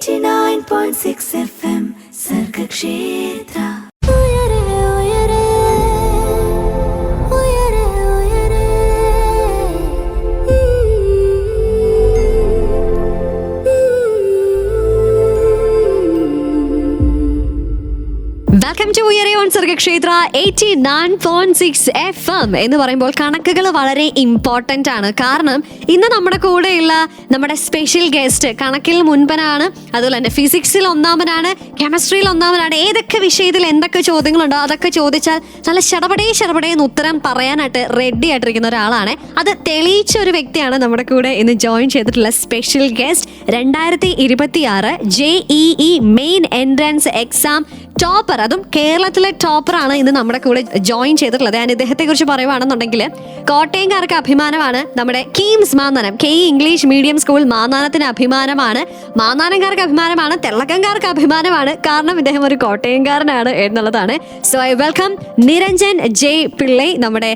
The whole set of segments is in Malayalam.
89.6 FM Sargakshetra. Welcome to Uyare on Sargakshetra 89.6 FM എന്ന് പറയുമ്പോൾ കണക്കുകൾ വളരെ ഇമ്പോർട്ടൻ്റ് ആണ്. കാരണം ഇന്ന് നമ്മുടെ കൂടെയുള്ള നമ്മുടെ സ്പെഷ്യൽ ഗസ്റ്റ് കണക്കിൽ മുൻപനാണ്, അതുപോലെ തന്നെ ഫിസിക്സിൽ ഒന്നാമനാണ്, കെമിസ്ട്രിയിൽ ഒന്നാമനാണ്. ഏതൊക്കെ വിഷയത്തിൽ എന്തൊക്കെ ചോദ്യങ്ങളുണ്ടോ അതൊക്കെ ചോദിച്ചാൽ നല്ല ശടപടേന്ന് ഉത്തരം പറയാനായിട്ട് റെഡി ആയിട്ടിരിക്കുന്ന ഒരാളാണ്. അത് തെളിയിച്ച ഒരു വ്യക്തിയാണ് നമ്മുടെ കൂടെ ഇന്ന് ജോയിൻ ചെയ്തിട്ടുള്ള special guest. 2026 JEE main entrance exam topper, അതും കേരളത്തിലെ ടോപ്പറാണ് ഇന്ന് നമ്മുടെ കൂടെ ജോയിൻ ചെയ്തിട്ടുള്ളത്. ഞാൻ ഇദ്ദേഹത്തെ കുറിച്ച് പറയുവാണെന്നുണ്ടെങ്കിൽ കോട്ടയംകാർക്ക് അഭിമാനമാണ്. നമ്മുടെ കീംസ് Mannanam KE English medium school മാന്നാനത്തിന് അഭിമാനമാണ്. മാന്നാനംകാർക്ക് അഭിമാനമാണ്, തെള്ളക്കംകാർക്ക് അഭിമാനമാണ്. കാരണം ഇദ്ദേഹം ഒരു കോട്ടയംകാരനാണ് എന്നുള്ളതാണ്. So I welcome Niranjan J Pillai. നമ്മുടെ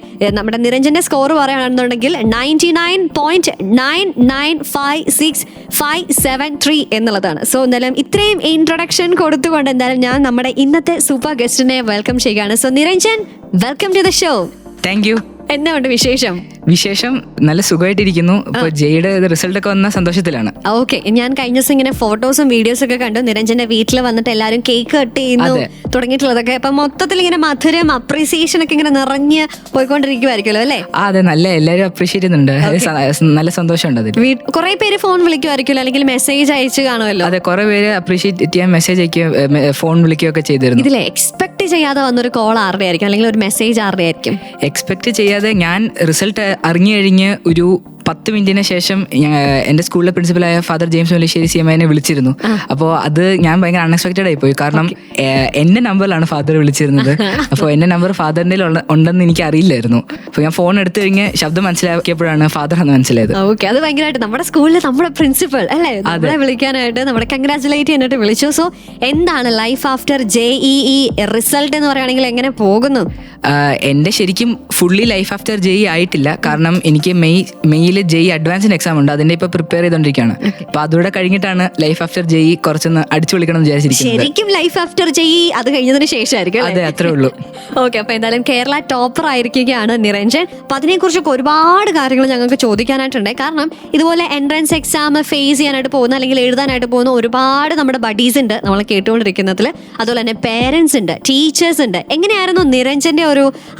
നിരഞ്ജന്റെ സ്കോർ പറയുകയാണെന്നുണ്ടെങ്കിൽ 99.9956573 എന്നുള്ളതാണ്. സോ എന്തായാലും ഇത്രയും ഇൻട്രൊഡക്ഷൻ കൊടുത്തുകൊണ്ട് എന്തായാലും ഞാൻ നമ്മുടെ ഇന്നത്തെ സൂപ്പർ ഗസ്റ്റിനെ വെൽക്കം ചെയ്യുകയാണ്. So Niranjan, welcome to the show. Thank you. എന്തുകൊണ്ട് വിശേഷം നല്ല സുഖമായിട്ടിരിക്കുന്നു. ഇപ്പൊ ജെയുടെ റിസൾട്ട് ഒക്കെ വന്ന സന്തോഷത്തിലാണ്. ഓക്കെ, ഞാൻ കഴിഞ്ഞ ദിവസം ഇങ്ങനെ ഫോട്ടോസും വീഡിയോസും ഒക്കെ കണ്ടു. നിരഞ്ജന്റെ വീട്ടിൽ വന്നിട്ട് എല്ലാവരും കേക്ക് കട്ട് ചെയ്യുന്നു തുടങ്ങിയിട്ടുള്ളതൊക്കെ. അപ്പൊ മൊത്തത്തിൽ ഇങ്ങനെ മധുരം അപ്രീസിയേഷൻ ഒക്കെ ഇങ്ങനെ നിറഞ്ഞ് പോയിക്കൊണ്ടിരിക്കുവായിരിക്കുമല്ലോ അല്ലേ? അതെ, നല്ല എല്ലാവരും അപ്രീഷിയേറ്റ് ചെയ്യുന്നുണ്ട്. നല്ല സന്തോഷമുണ്ട് അതിൽ. കുറെ പേര് ഫോൺ വിളിക്കുമായിരിക്കുമല്ലോ, അല്ലെങ്കിൽ മെസ്സേജ് അയച്ചു കാണുമല്ലോ. അതെ, കുറെ പേര് അപ്രീഷിയേറ്റ് ചെയ്യാൻ മെസ്സേജ് അയക്കുകയും ഫോൺ വിളിക്കുകയൊക്കെ ചെയ്തിരുന്നു. ഇതിലെ എക്സ്പെക്ട് ചെയ്യാതെ വന്നൊരു കോൾ ആരുടെ ആയിരിക്കും, അല്ലെങ്കിൽ ഒരു മെസ്സേജ് ആരുടെ ആയിരിക്കും? എക്സ്പെക്ട് ചെയ്യാതെ ഞാൻ റിസൾട്ട് അറിഞ്ഞു കഴിഞ്ഞ് ഒരു 10 മിനിറ്റിന് ശേഷം എൻ്റെ സ്കൂളിലെ പ്രിൻസിപ്പലായ ഫാദർ ജെയിംസ് മുല്ലശ്ശേരി CMനെ വിളിച്ചിരുന്നു. അപ്പോൾ അത് ഞാൻ ഭയങ്കര അൺഎക്സ്പെക്റ്റഡ് ആയി പോയി. കാരണം എൻ്റെ നമ്പറിലാണ് ഫാദർ വിളിച്ചിരുന്നത്. അപ്പോൾ എൻ്റെ നമ്പർ ഫാദറിൻ്റെ ഉണ്ടെന്ന് എനിക്ക് അറിയില്ലായിരുന്നു. അപ്പോൾ ഞാൻ ഫോൺ എടുത്തു കഴിഞ്ഞ് ശബ്ദം മനസ്സിലാക്കിയപ്പോഴാണ് ഫാദർ എന്ന് മനസ്സിലായത്. ഓക്കെ, അത് ഭയങ്കരമായിട്ട് നമ്മുടെ സ്കൂളിൽ നമ്മുടെ പ്രിൻസിപ്പൽ അല്ലേ നമ്മളെ വിളിക്കാനായിട്ട്, നമ്മുടെ കൺഗ്രാറ്റുലേറ്റ് ചെയ്യാനായിട്ട് വിളിച്ചു. സോ എന്താണ് ലൈഫ് ആഫ്റ്റർ JEE റിസൾട്ട് എന്ന് പറയുകയാണെങ്കിൽ എങ്ങനെ പോകുന്നു? എൻ്റെ ശരിക്കും ഫുള്ളി ലൈഫ് ആഫ്റ്റർ JEE ആയിട്ടില്ല. കാരണം എനിക്ക് മെയ്യിൽ JEE അഡ്വാൻസ്ഡ് എക്സാം ഉണ്ട്. അതിന്റെ ഇപ്പൊ പ്രിപ്പയർ ചെയ്തോണ്ടിരിക്കുകയാണ്. അപ്പൊ അതുകൂടെ കഴിഞ്ഞിട്ടാണ് ലൈഫ് ആഫ്റ്റർ JEE കുറച്ചൊന്ന് അടിച്ചു വിളിക്കണം എന്ന് വിചാരിച്ചിരിക്കുന്നത്. ശരിക്കും ലൈഫ് ആഫ്റ്റർ JEE അത് കഴിഞ്ഞതിന് ശേഷമായിരിക്കും. അതെ, അത്രേ ഉള്ളൂ. ഓക്കെ, അപ്പൊ എന്തായാലും കേരള ടോപ്പർ ആയിരിക്കുകയാണ് നിരഞ്ജൻ. അപ്പൊ അതിനെക്കുറിച്ചൊക്കെ ഒരുപാട് കാര്യങ്ങൾ ഞങ്ങൾക്ക് ചോദിക്കാനായിട്ടുണ്ട്. കാരണം ഇതുപോലെ എൻട്രൻസ് എക്സാം ഫേസ് ചെയ്യാനായിട്ട് പോകുന്ന അല്ലെങ്കിൽ എഴുതാനായിട്ട് പോകുന്ന ഒരുപാട് നമ്മുടെ ബഡീസ് ഉണ്ട് നമ്മൾ കേട്ടുകൊണ്ടിരിക്കുന്നതിൽ. അതുപോലെ തന്നെ പേരൻസ് ഉണ്ട്, ടീച്ചേഴ്സ് ഉണ്ട്. എങ്ങനെയായിരുന്നു നിരഞ്ജന്റെ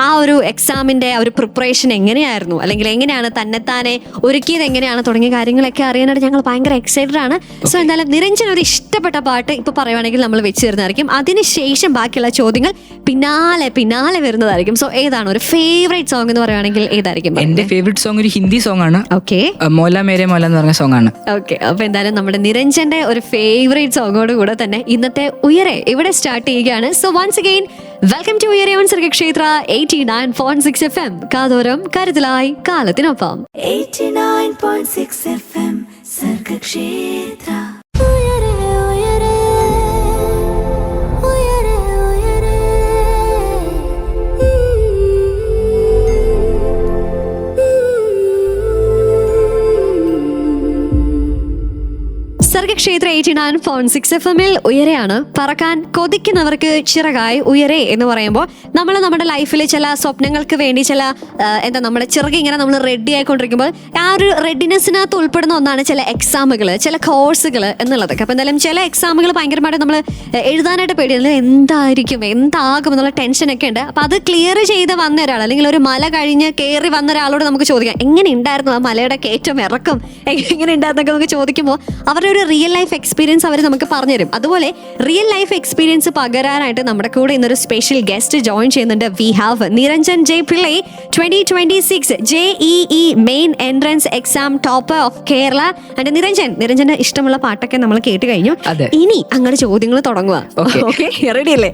ആ ഒരു എക്സാമിന്റെ ഒരു പ്രിപ്പറേഷൻ എങ്ങനെയായിരുന്നു, അല്ലെങ്കിൽ എങ്ങനെയാണ് തന്നെത്താനെ ഒരുക്കിയത് എങ്ങനെയാണ് തുടങ്ങിയ കാര്യങ്ങളൊക്കെ അറിയാനായിട്ട് ഞങ്ങൾ ഭയങ്കര എക്സൈറ്റഡ് ആണ്. സോ എന്തായാലും നിരഞ്ജൻ ഒരു ഇഷ്ടപ്പെട്ട പാട്ട് ഇപ്പൊ പറയുവാണെങ്കിൽ നമ്മൾ വെച്ച് തരുന്നതായിരിക്കും. അതിനുശേഷം ബാക്കിയുള്ള ചോദ്യങ്ങൾ പിന്നാലെ വരുന്നതായിരിക്കും. സോ ഏതാണ് ഒരു ഫേവറേറ്റ് സോങ് എന്ന് പറയുവാണെങ്കിൽ ഏതായിരിക്കും? എന്റെ ഫേവറേറ്റ് സോങ് ഒരു ഹിന്ദി സോങ് ആണ്. ഓക്കെ, മോല മേരെ മോല എന്ന് പറഞ്ഞ സോങ് ആണ്. ഓക്കെ, അപ്പൊ എന്തായാലും നമ്മുടെ നിരഞ്ജന്റെ ഒരു ഫേവറേറ്റ് സോങ്ങോട് കൂടെ തന്നെ ഇന്നത്തെ ഉയരെ ഇവിടെ സ്റ്റാർട്ട് ചെയ്യുകയാണ്. So once again welcome to Uyare on Sargakshetra 89.6 FM. കാതോരം കരുതലായി കാലത്തിനൊപ്പം. 89.6 FM സർഗക്ഷേത്ര. സർഗക്ഷേത്ര 89.6 FM-ൽ ഉയരെയാണ്. പറക്കാൻ കൊതിക്കുന്നവർക്ക് ചിറകായി ഉയരെ എന്ന് പറയുമ്പോൾ നമ്മൾ നമ്മുടെ ലൈഫിൽ ചില സ്വപ്നങ്ങൾക്ക് വേണ്ടി ചില നമ്മുടെ ചിറക് ഇങ്ങനെ നമ്മൾ റെഡി ആയിക്കൊണ്ടിരിക്കുമ്പോൾ ആ ഒരു റെഡിനെസ്സിനകത്ത് ഉൾപ്പെടുന്ന ഒന്നാണ് ചില എക്സാമുകൾ, ചില കോഴ്സുകൾ എന്നുള്ളതൊക്കെ. അപ്പം എന്തായാലും ചില എക്സാമുകൾ ഭയങ്കരമായിട്ട് നമ്മൾ എഴുതാനായിട്ട് പേടിയല്ല, എന്താകും എന്നുള്ള ടെൻഷനൊക്കെ ഉണ്ട്. അപ്പം അത് ക്ലിയർ ചെയ്ത് വന്ന ഒരാൾ, അല്ലെങ്കിൽ ഒരു മല കഴിഞ്ഞ് കയറി വന്ന ഒരാളോട് നമുക്ക് ചോദിക്കാം, എങ്ങനെ ഉണ്ടായിരുന്നു ആ മലയുടെ കയറ്റം ഇറക്കം, എങ്ങനെ ഉണ്ടായിരുന്നൊക്കെ നമുക്ക് ചോദിക്കുമ്പോൾ അവരുടെ ഒരു റിയൽ ലൈഫ് എക്സ്പീരിയൻസ് അവർ നമുക്ക് പറഞ്ഞുതരും. അതുപോലെ റിയൽ ലൈഫ് എക്സ്പീരിയൻസ് പകരാനായിട്ട് നമ്മുടെ കൂടെ ഇന്നൊരു സ്പെഷ്യൽ ഗസ്റ്റ് ജോയിൻ ചെയ്യുന്നുണ്ട്. We have Niranjan J Pillai, 2026 JEE main entrance exam topper of Kerala. And നിരഞ്ജന്റെ ഇഷ്ടമുള്ള പാട്ടൊക്കെ നമ്മൾ കേട്ട് കഴിഞ്ഞു. ഇനി അങ്ങോട്ട് ചോദ്യങ്ങൾ തുടങ്ങുക. റെഡി അല്ലേ?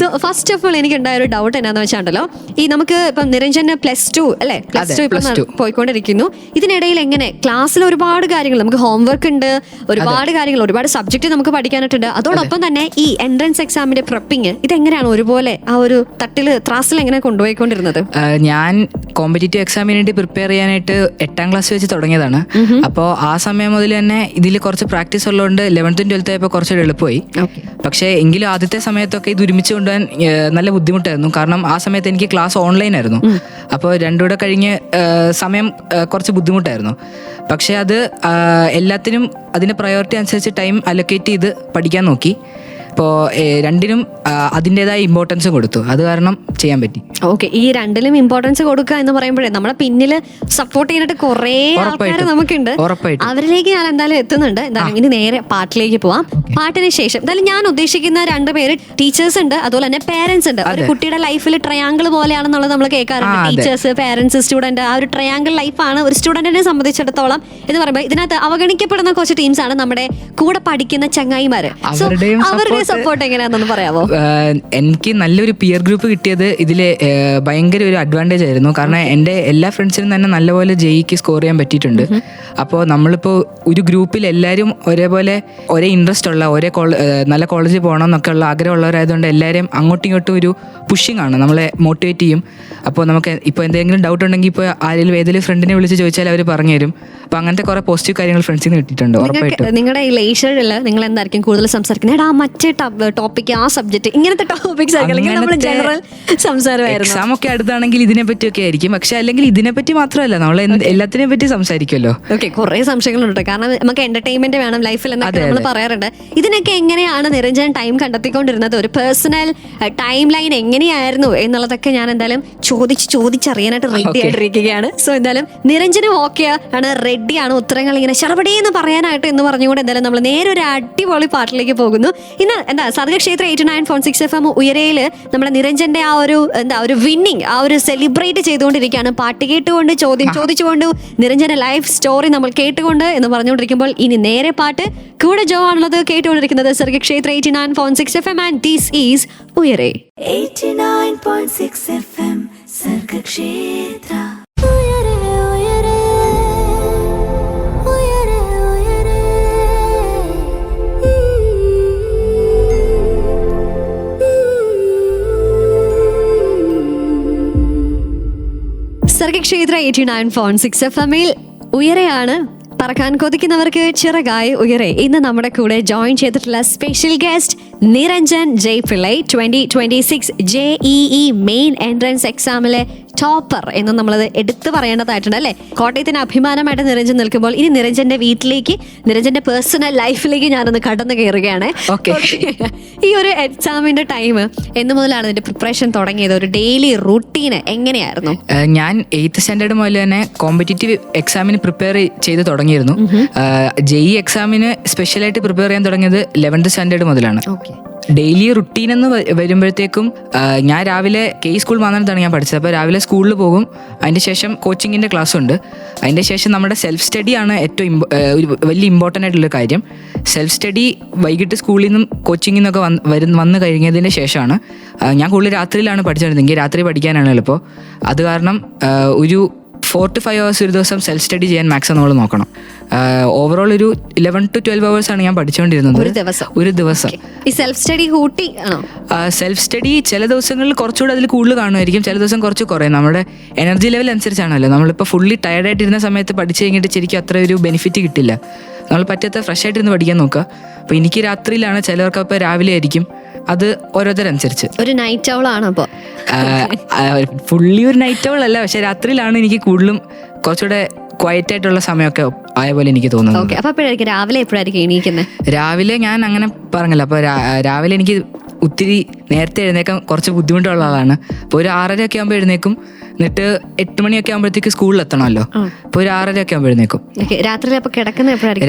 സോ ഫസ്റ്റ് ഓഫ് ഓൾ എനിക്ക് ഉണ്ടായ ഒരു ഡൗട്ട് എന്നാന്ന് വെച്ചാണ്ടല്ലോ, ഈ നമുക്ക് ഇപ്പം നിരഞ്ജന് +2 അല്ലെ, +2 പോയിക്കൊണ്ടിരിക്കുന്നു. ഇതിനിടയിൽ എങ്ങനെ ക്ലാസ്സിൽ ഒരുപാട് കാര്യങ്ങൾ, നമുക്ക് ഹോംവർക്ക് ഉണ്ട്, ഒരുപാട് കാര്യങ്ങൾ, ഒരുപാട് സബ്ജക്ട് നമുക്ക് പഠിക്കാനായിട്ടുണ്ട്. അതോടൊപ്പം തന്നെ ഈ എൻട്രൻസ് എക്സാമിന്റെ പ്രിപ്പിംഗ് ഇതെങ്ങനെയാണ് ഒരുപോലെ ആ ഒരു തട്ടില് ത്രാസിൽ എങ്ങനെ കൊണ്ടുപോയിക്കൊണ്ടിരുന്നത്? ഞാൻ കോമ്പറ്റേറ്റീവ് എക്സാമിന് വേണ്ടി പ്രിപ്പയർ ചെയ്യാനായിട്ട് 8ാം ക്ലാസ് വെച്ച് തുടങ്ങിയതാണ്. അപ്പോൾ ആ സമയം മുതൽ തന്നെ ഇതിൽ കുറച്ച് പ്രാക്ടീസ് ഉള്ളതുകൊണ്ട് 11th 12th ആയപ്പോൾ കുറച്ചുകൂടെ എളുപ്പമായി. പക്ഷേ എങ്കിലും ആദ്യത്തെ സമയത്തൊക്കെ ഇത് ഒരുമിച്ച് കൊണ്ടുപോകാൻ നല്ല ബുദ്ധിമുട്ടായിരുന്നു. കാരണം ആ സമയത്ത് എനിക്ക് ക്ലാസ് ഓൺലൈൻ ആയിരുന്നു. അപ്പോൾ രണ്ടുകൂടെ കഴിഞ്ഞ് സമയം കുറച്ച് ബുദ്ധിമുട്ടായിരുന്നു. പക്ഷെ അത് എല്ലാത്തിനും അതിൻ്റെ പ്രയോറിറ്റി അനുസരിച്ച് ടൈം അലൊക്കേറ്റ് ചെയ്ത് പഠിക്കാൻ നോക്കി. അപ്പോൾ രണ്ടിനും അതിൻ്റെതായ ഇമ്പോർട്ടൻസ് കൊടുത്തു. അത് കാരണം ചെയ്യാൻ പറ്റി. ഓക്കെ, ഈ രണ്ടിലും ഇമ്പോർട്ടൻസ് കൊടുക്കുക എന്ന് പറയുമ്പോഴേ നമ്മളെ പിന്നിൽ സപ്പോർട്ട് ചെയ്യാനായിട്ട് കുറേ ആൾക്കാർ നമുക്കുണ്ട്. അവരിലേക്ക് ഞാൻ എന്തായാലും എത്തുന്നുണ്ട്. എന്തായാലും ഇനി നേരെ പാട്ടിലേക്ക് പോവാം. പാട്ടിന് ശേഷം എന്തായാലും ഞാൻ ഉദ്ദേശിക്കുന്ന 2 പേര് ടീച്ചേഴ്സ് ഉണ്ട്, അതുപോലെ തന്നെ പേരൻസ് ഉണ്ട്. ഒരു കുട്ടിയുടെ ലൈഫിൽ ട്രയാങ്കിൾ പോലെയാണെന്നുള്ളത് നമ്മൾ കേൾക്കാറുണ്ട്. ടീച്ചേഴ്സ്, പേരൻസ്, സ്റ്റുഡന്റ്, ആ ഒരു ട്രയാങ്കിൾ ലൈഫാണ് ഒരു സ്റ്റുഡന്റിനെ സംബന്ധിച്ചിടത്തോളം എന്ന് പറയുമ്പോൾ ഇതിനകത്ത് അവഗണിക്കപ്പെടുന്ന കുറച്ച് ടീംസ് ആണ് നമ്മുടെ കൂടെ പഠിക്കുന്ന ചങ്ങായിമാര്. അവരുടെ സപ്പോർട്ട് എങ്ങനെയാണെന്ന് പറയാമോ? എനിക്ക് നല്ലൊരു പിയർ ഗ്രൂപ്പ് കിട്ടിയത് ഇതിൽ ഭയങ്കര ഒരു അഡ്വാൻറ്റേജ് ആയിരുന്നു. കാരണം എൻ്റെ എല്ലാ ഫ്രണ്ട്സിനും തന്നെ നല്ലപോലെ ജെയ്ക്ക് സ്കോർ ചെയ്യാൻ പറ്റിയിട്ടുണ്ട്. അപ്പോൾ നമ്മളിപ്പോൾ ഒരു ഗ്രൂപ്പിൽ എല്ലാവരും ഒരേപോലെ ഒരേ ഇൻട്രസ്റ്റ് ഉള്ള നല്ല കോളേജിൽ പോകണം എന്നൊക്കെ ഉള്ള ആഗ്രഹമുള്ളവരായതുകൊണ്ട് എല്ലാവരെയും അങ്ങോട്ടും ഇങ്ങോട്ടും ഒരു പുഷിംഗ് ആണ്, നമ്മളെ മോട്ടിവേറ്റ് ചെയ്യും. അപ്പോൾ നമുക്ക് ഇപ്പോൾ എന്തെങ്കിലും ഡൗട്ട് ഉണ്ടെങ്കിൽ ഇപ്പോൾ ആരെങ്കിലും ഏതെങ്കിലും ഫ്രണ്ടിനെ വിളിച്ച് ചോദിച്ചാൽ അവർ പറഞ്ഞു തരും. അപ്പോൾ അങ്ങനത്തെ കുറേ പോസിറ്റീവ് കാര്യങ്ങൾ ഫ്രണ്ട്സിന് കിട്ടിയിട്ടുണ്ട്. ഉറപ്പായിട്ടും നിങ്ങളുടെ ഈ ലേഷറിൽ നിങ്ങൾ എന്തായിരിക്കും കൂടുതൽ സംസാരിക്കുന്നത്? മറ്റേ ടോപ്പിക്, ആ സബ്ജക്ട്, ഇങ്ങനത്തെ ടോപ്പിക്സ് ജനറൽ സംസാരമായിരുന്നു. എക്സാം ഒക്കെ അടുത്താണെങ്കിൽ ഇതിനെ പറ്റിയൊക്കെ ആയിരിക്കും. പക്ഷെ അല്ലെങ്കിൽ ഇതിനെപ്പറ്റി മാത്രമല്ല, നമ്മൾ എല്ലാത്തിനെ പറ്റി സംസാരിക്കുമല്ലോ. ഓക്കെ, കുറെ സംശയങ്ങളുണ്ട്. കാരണം നമുക്ക് എന്റർടൈൻമെന്റ് വേണം ലൈഫിൽ എന്നൊക്കെ നമ്മൾ പറയാറുണ്ട്. ഇതിനൊക്കെ എങ്ങനെയാണ് നിരഞ്ജൻ ടൈം കണ്ടെത്തിക്കൊണ്ടിരുന്നത്? ഒരു പേഴ്സണൽ ടൈം ലൈൻ എങ്ങനെയായിരുന്നു എന്നുള്ളതൊക്കെ ഞാൻ എന്തായാലും ചോദിച്ചറിയാനായിട്ട് റെഡി ആയിട്ടിരിക്കുകയാണ്. സോ എന്തായാലും നിരഞ്ജനും ഓക്കെ ആണ്, റെഡിയാണ് ഉത്തരങ്ങൾ ഇങ്ങനെ ശരപടിയെന്ന് പറയാനായിട്ട് എന്ന് പറഞ്ഞുകൊണ്ട് എന്തായാലും നമ്മൾ നേരെ ഒരു അടിപൊളി പാട്ടിലേക്ക് പോകുന്നു. ഇന്ന് എന്താ സർഗക്ഷേത്ര 89.6 FM ഉയരയിൽ നമ്മുടെ നിരഞ്ജന്റെ ആ ഒരു വിന്നിങ് ആ ഒരു സെലിബ്രേറ്റ് ചെയ്തുകൊണ്ടിരിക്കുകയാണ്. പാട്ട് കേട്ടുകൊണ്ട് ചോദിച്ചുകൊണ്ട് നിരഞ്ജന്റെ ലൈഫ് സ്റ്റോറി നമ്മൾ കേട്ടുകൊണ്ട് എന്ന് പറഞ്ഞുകൊണ്ടിരിക്കുമ്പോൾ ഇനി നേരെ പാട്ട്. കൂടെ ജോ ആണുള്ളത്, കേട്ടുകൊണ്ടിരിക്കുന്നത് Sargakshetra 89.6 FM and this is Uyare 89.6 FM Sargakshetra. Sargakshetra 89.6 FM ഉയരെയാണ്. പറക്കാൻ കൊതിക്കുന്നവർക്ക് ചിറകായി ഉയരെ. ഇന്ന് നമ്മുടെ കൂടെ ജോയിൻ ചെയ്തിട്ടുള്ള special guest Niranjan Jay Pillai, 2026 JEE main entrance എക്സാമിലെ ടോപ്പർ എന്ന് നമ്മളത് എടുത്തു പറയേണ്ടതായിട്ടുണ്ട് അല്ലേ. കോട്ടയത്തിന് അഭിമാനമായിട്ട് നിരഞ്ജൻ നിൽക്കുമ്പോൾ ഇനി നിരഞ്ജന്റെ വീട്ടിലേക്ക്, നിരഞ്ജന്റെ പേഴ്സണൽ ലൈഫിലേക്ക് ഞാനൊന്ന് കടന്നു കയറുകയാണ്. ഈ ഒരു എക്സാമിന്റെ ടൈം എന്ന് മുതലാണ് ഇതിന്റെ പ്രിപ്പറേഷൻ തുടങ്ങിയത്? ഒരു ഡെയിലി റൂട്ടീന് എങ്ങനെയായിരുന്നു? ഞാൻ 8th സ്റ്റാൻഡേർഡ് മുതൽ തന്നെ കോമ്പറ്റേറ്റീവ് എക്സാമിന് പ്രിപ്പയർ ചെയ്ത് തുടങ്ങിയിരുന്നു. JEE എക്സാമിന് സ്പെഷ്യലായിട്ട് പ്രിപ്പയർ ചെയ്യാൻ തുടങ്ങിയത് 11th സ്റ്റാൻഡേർഡ് മുതലാണ്. ഡെയിലി റുട്ടീൻ എന്ന് വരുമ്പോഴത്തേക്കും ഞാൻ രാവിലെ സ്കൂൾ മാനന്തവാടിയാണ് ഞാൻ പഠിച്ചത്. അപ്പോൾ രാവിലെ സ്കൂളിൽ പോകും, അതിൻ്റെ ശേഷം കോച്ചിങ്ങിൻ്റെ ക്ലാസ് ഉണ്ട്. അതിൻ്റെ ശേഷം നമ്മുടെ സെൽഫ് സ്റ്റഡിയാണ് ഏറ്റവും ഒരു വലിയ ഇമ്പോർട്ടൻ്റ് ആയിട്ടുള്ള കാര്യം. സെൽഫ് സ്റ്റഡി വൈകിട്ട് സ്കൂളിൽ നിന്നും കോച്ചിങ്ങിൽ നിന്നൊക്കെ വന്ന് കഴിഞ്ഞതിന് ശേഷമാണ്. ഞാൻ കൂടുതൽ രാത്രിയിലാണ് പഠിച്ചിരുന്നെങ്കിൽ രാത്രി പഠിക്കാനാണ് എളുപ്പം. അത് കാരണം ഒരു 4 to 5 hours ഒരു ദിവസം സെൽഫ് സ്റ്റഡി ചെയ്യാൻ മാക്സിമം നമ്മൾ നോക്കണം. ഓവറോൾ ഒരു 11 to 12 hours ആണ് ഞാൻ പഠിച്ചുകൊണ്ടിരുന്നത് ഒരു ദിവസം. ഈ സെൽഫ് സ്റ്റഡി കൂട്ടി ആണോ? സെൽഫ് സ്റ്റഡി ചില ദിവസങ്ങളിൽ കുറച്ചുകൂടെ അതിൽ കൂടുതൽ കാണുമായിരിക്കും, ചില ദിവസം കുറച്ച് കുറയും. നമ്മുടെ എനർജി ലെവൽ അനുസരിച്ചാണല്ലോ. നമ്മളിപ്പോൾ ഫുള്ളി ടയർഡായിട്ടിരുന്ന സമയത്ത് പഠിച്ചു കഴിഞ്ഞിട്ട് ശരിക്കും അത്ര ഒരു ബെനിഫിറ്റ് കിട്ടില്ല. നമ്മൾ പറ്റാത്ത ഫ്രഷ് ആയിട്ടിരുന്ന് പഠിക്കാൻ നോക്കുക. അപ്പോൾ എനിക്ക് രാത്രിയിലാണ്, ചിലർക്ക് അപ്പോൾ രാവിലെ ആയിരിക്കും. അത് ഓരോരുത്തരനുസരിച്ച്. ഒരു നൈറ്റ് ഔൾ ആണ് അപ്പോൾ? ഫുള്ളി ഒരു നൈറ്റ് ഔൾ അല്ല, പക്ഷെ രാത്രിയിലാണ് എനിക്ക് കൂടുതലും കുറച്ചുകൂടെ ക്വയറ്റ് ആയിട്ടുള്ള സമയമൊക്കെ ആയ പോലെ എനിക്ക് തോന്നുന്നത്. രാവിലെ എപ്പോഴായിരിക്കും എണീക്കുന്നത്? രാവിലെ ഞാൻ അങ്ങനെ പറഞ്ഞല്ലോ. അപ്പോൾ രാവിലെ എനിക്ക് ഒത്തിരി നേരത്തെ എഴുന്നേക്കാൻ കുറച്ച് ബുദ്ധിമുട്ടുള്ള ആളാണ്. അപ്പോൾ ഒരു 6:30 ഒക്കെ ആകുമ്പോൾ എഴുന്നേക്കും. എന്നിട്ട് 8 മണിയൊക്കെ ആകുമ്പോഴത്തേക്ക് സ്കൂളിൽ എത്തണമല്ലോ. അപ്പോൾ ഒരു 6:30 ഒക്കെ ആകുമ്പോൾ എഴുന്നേക്കും. രാത്രിയിൽ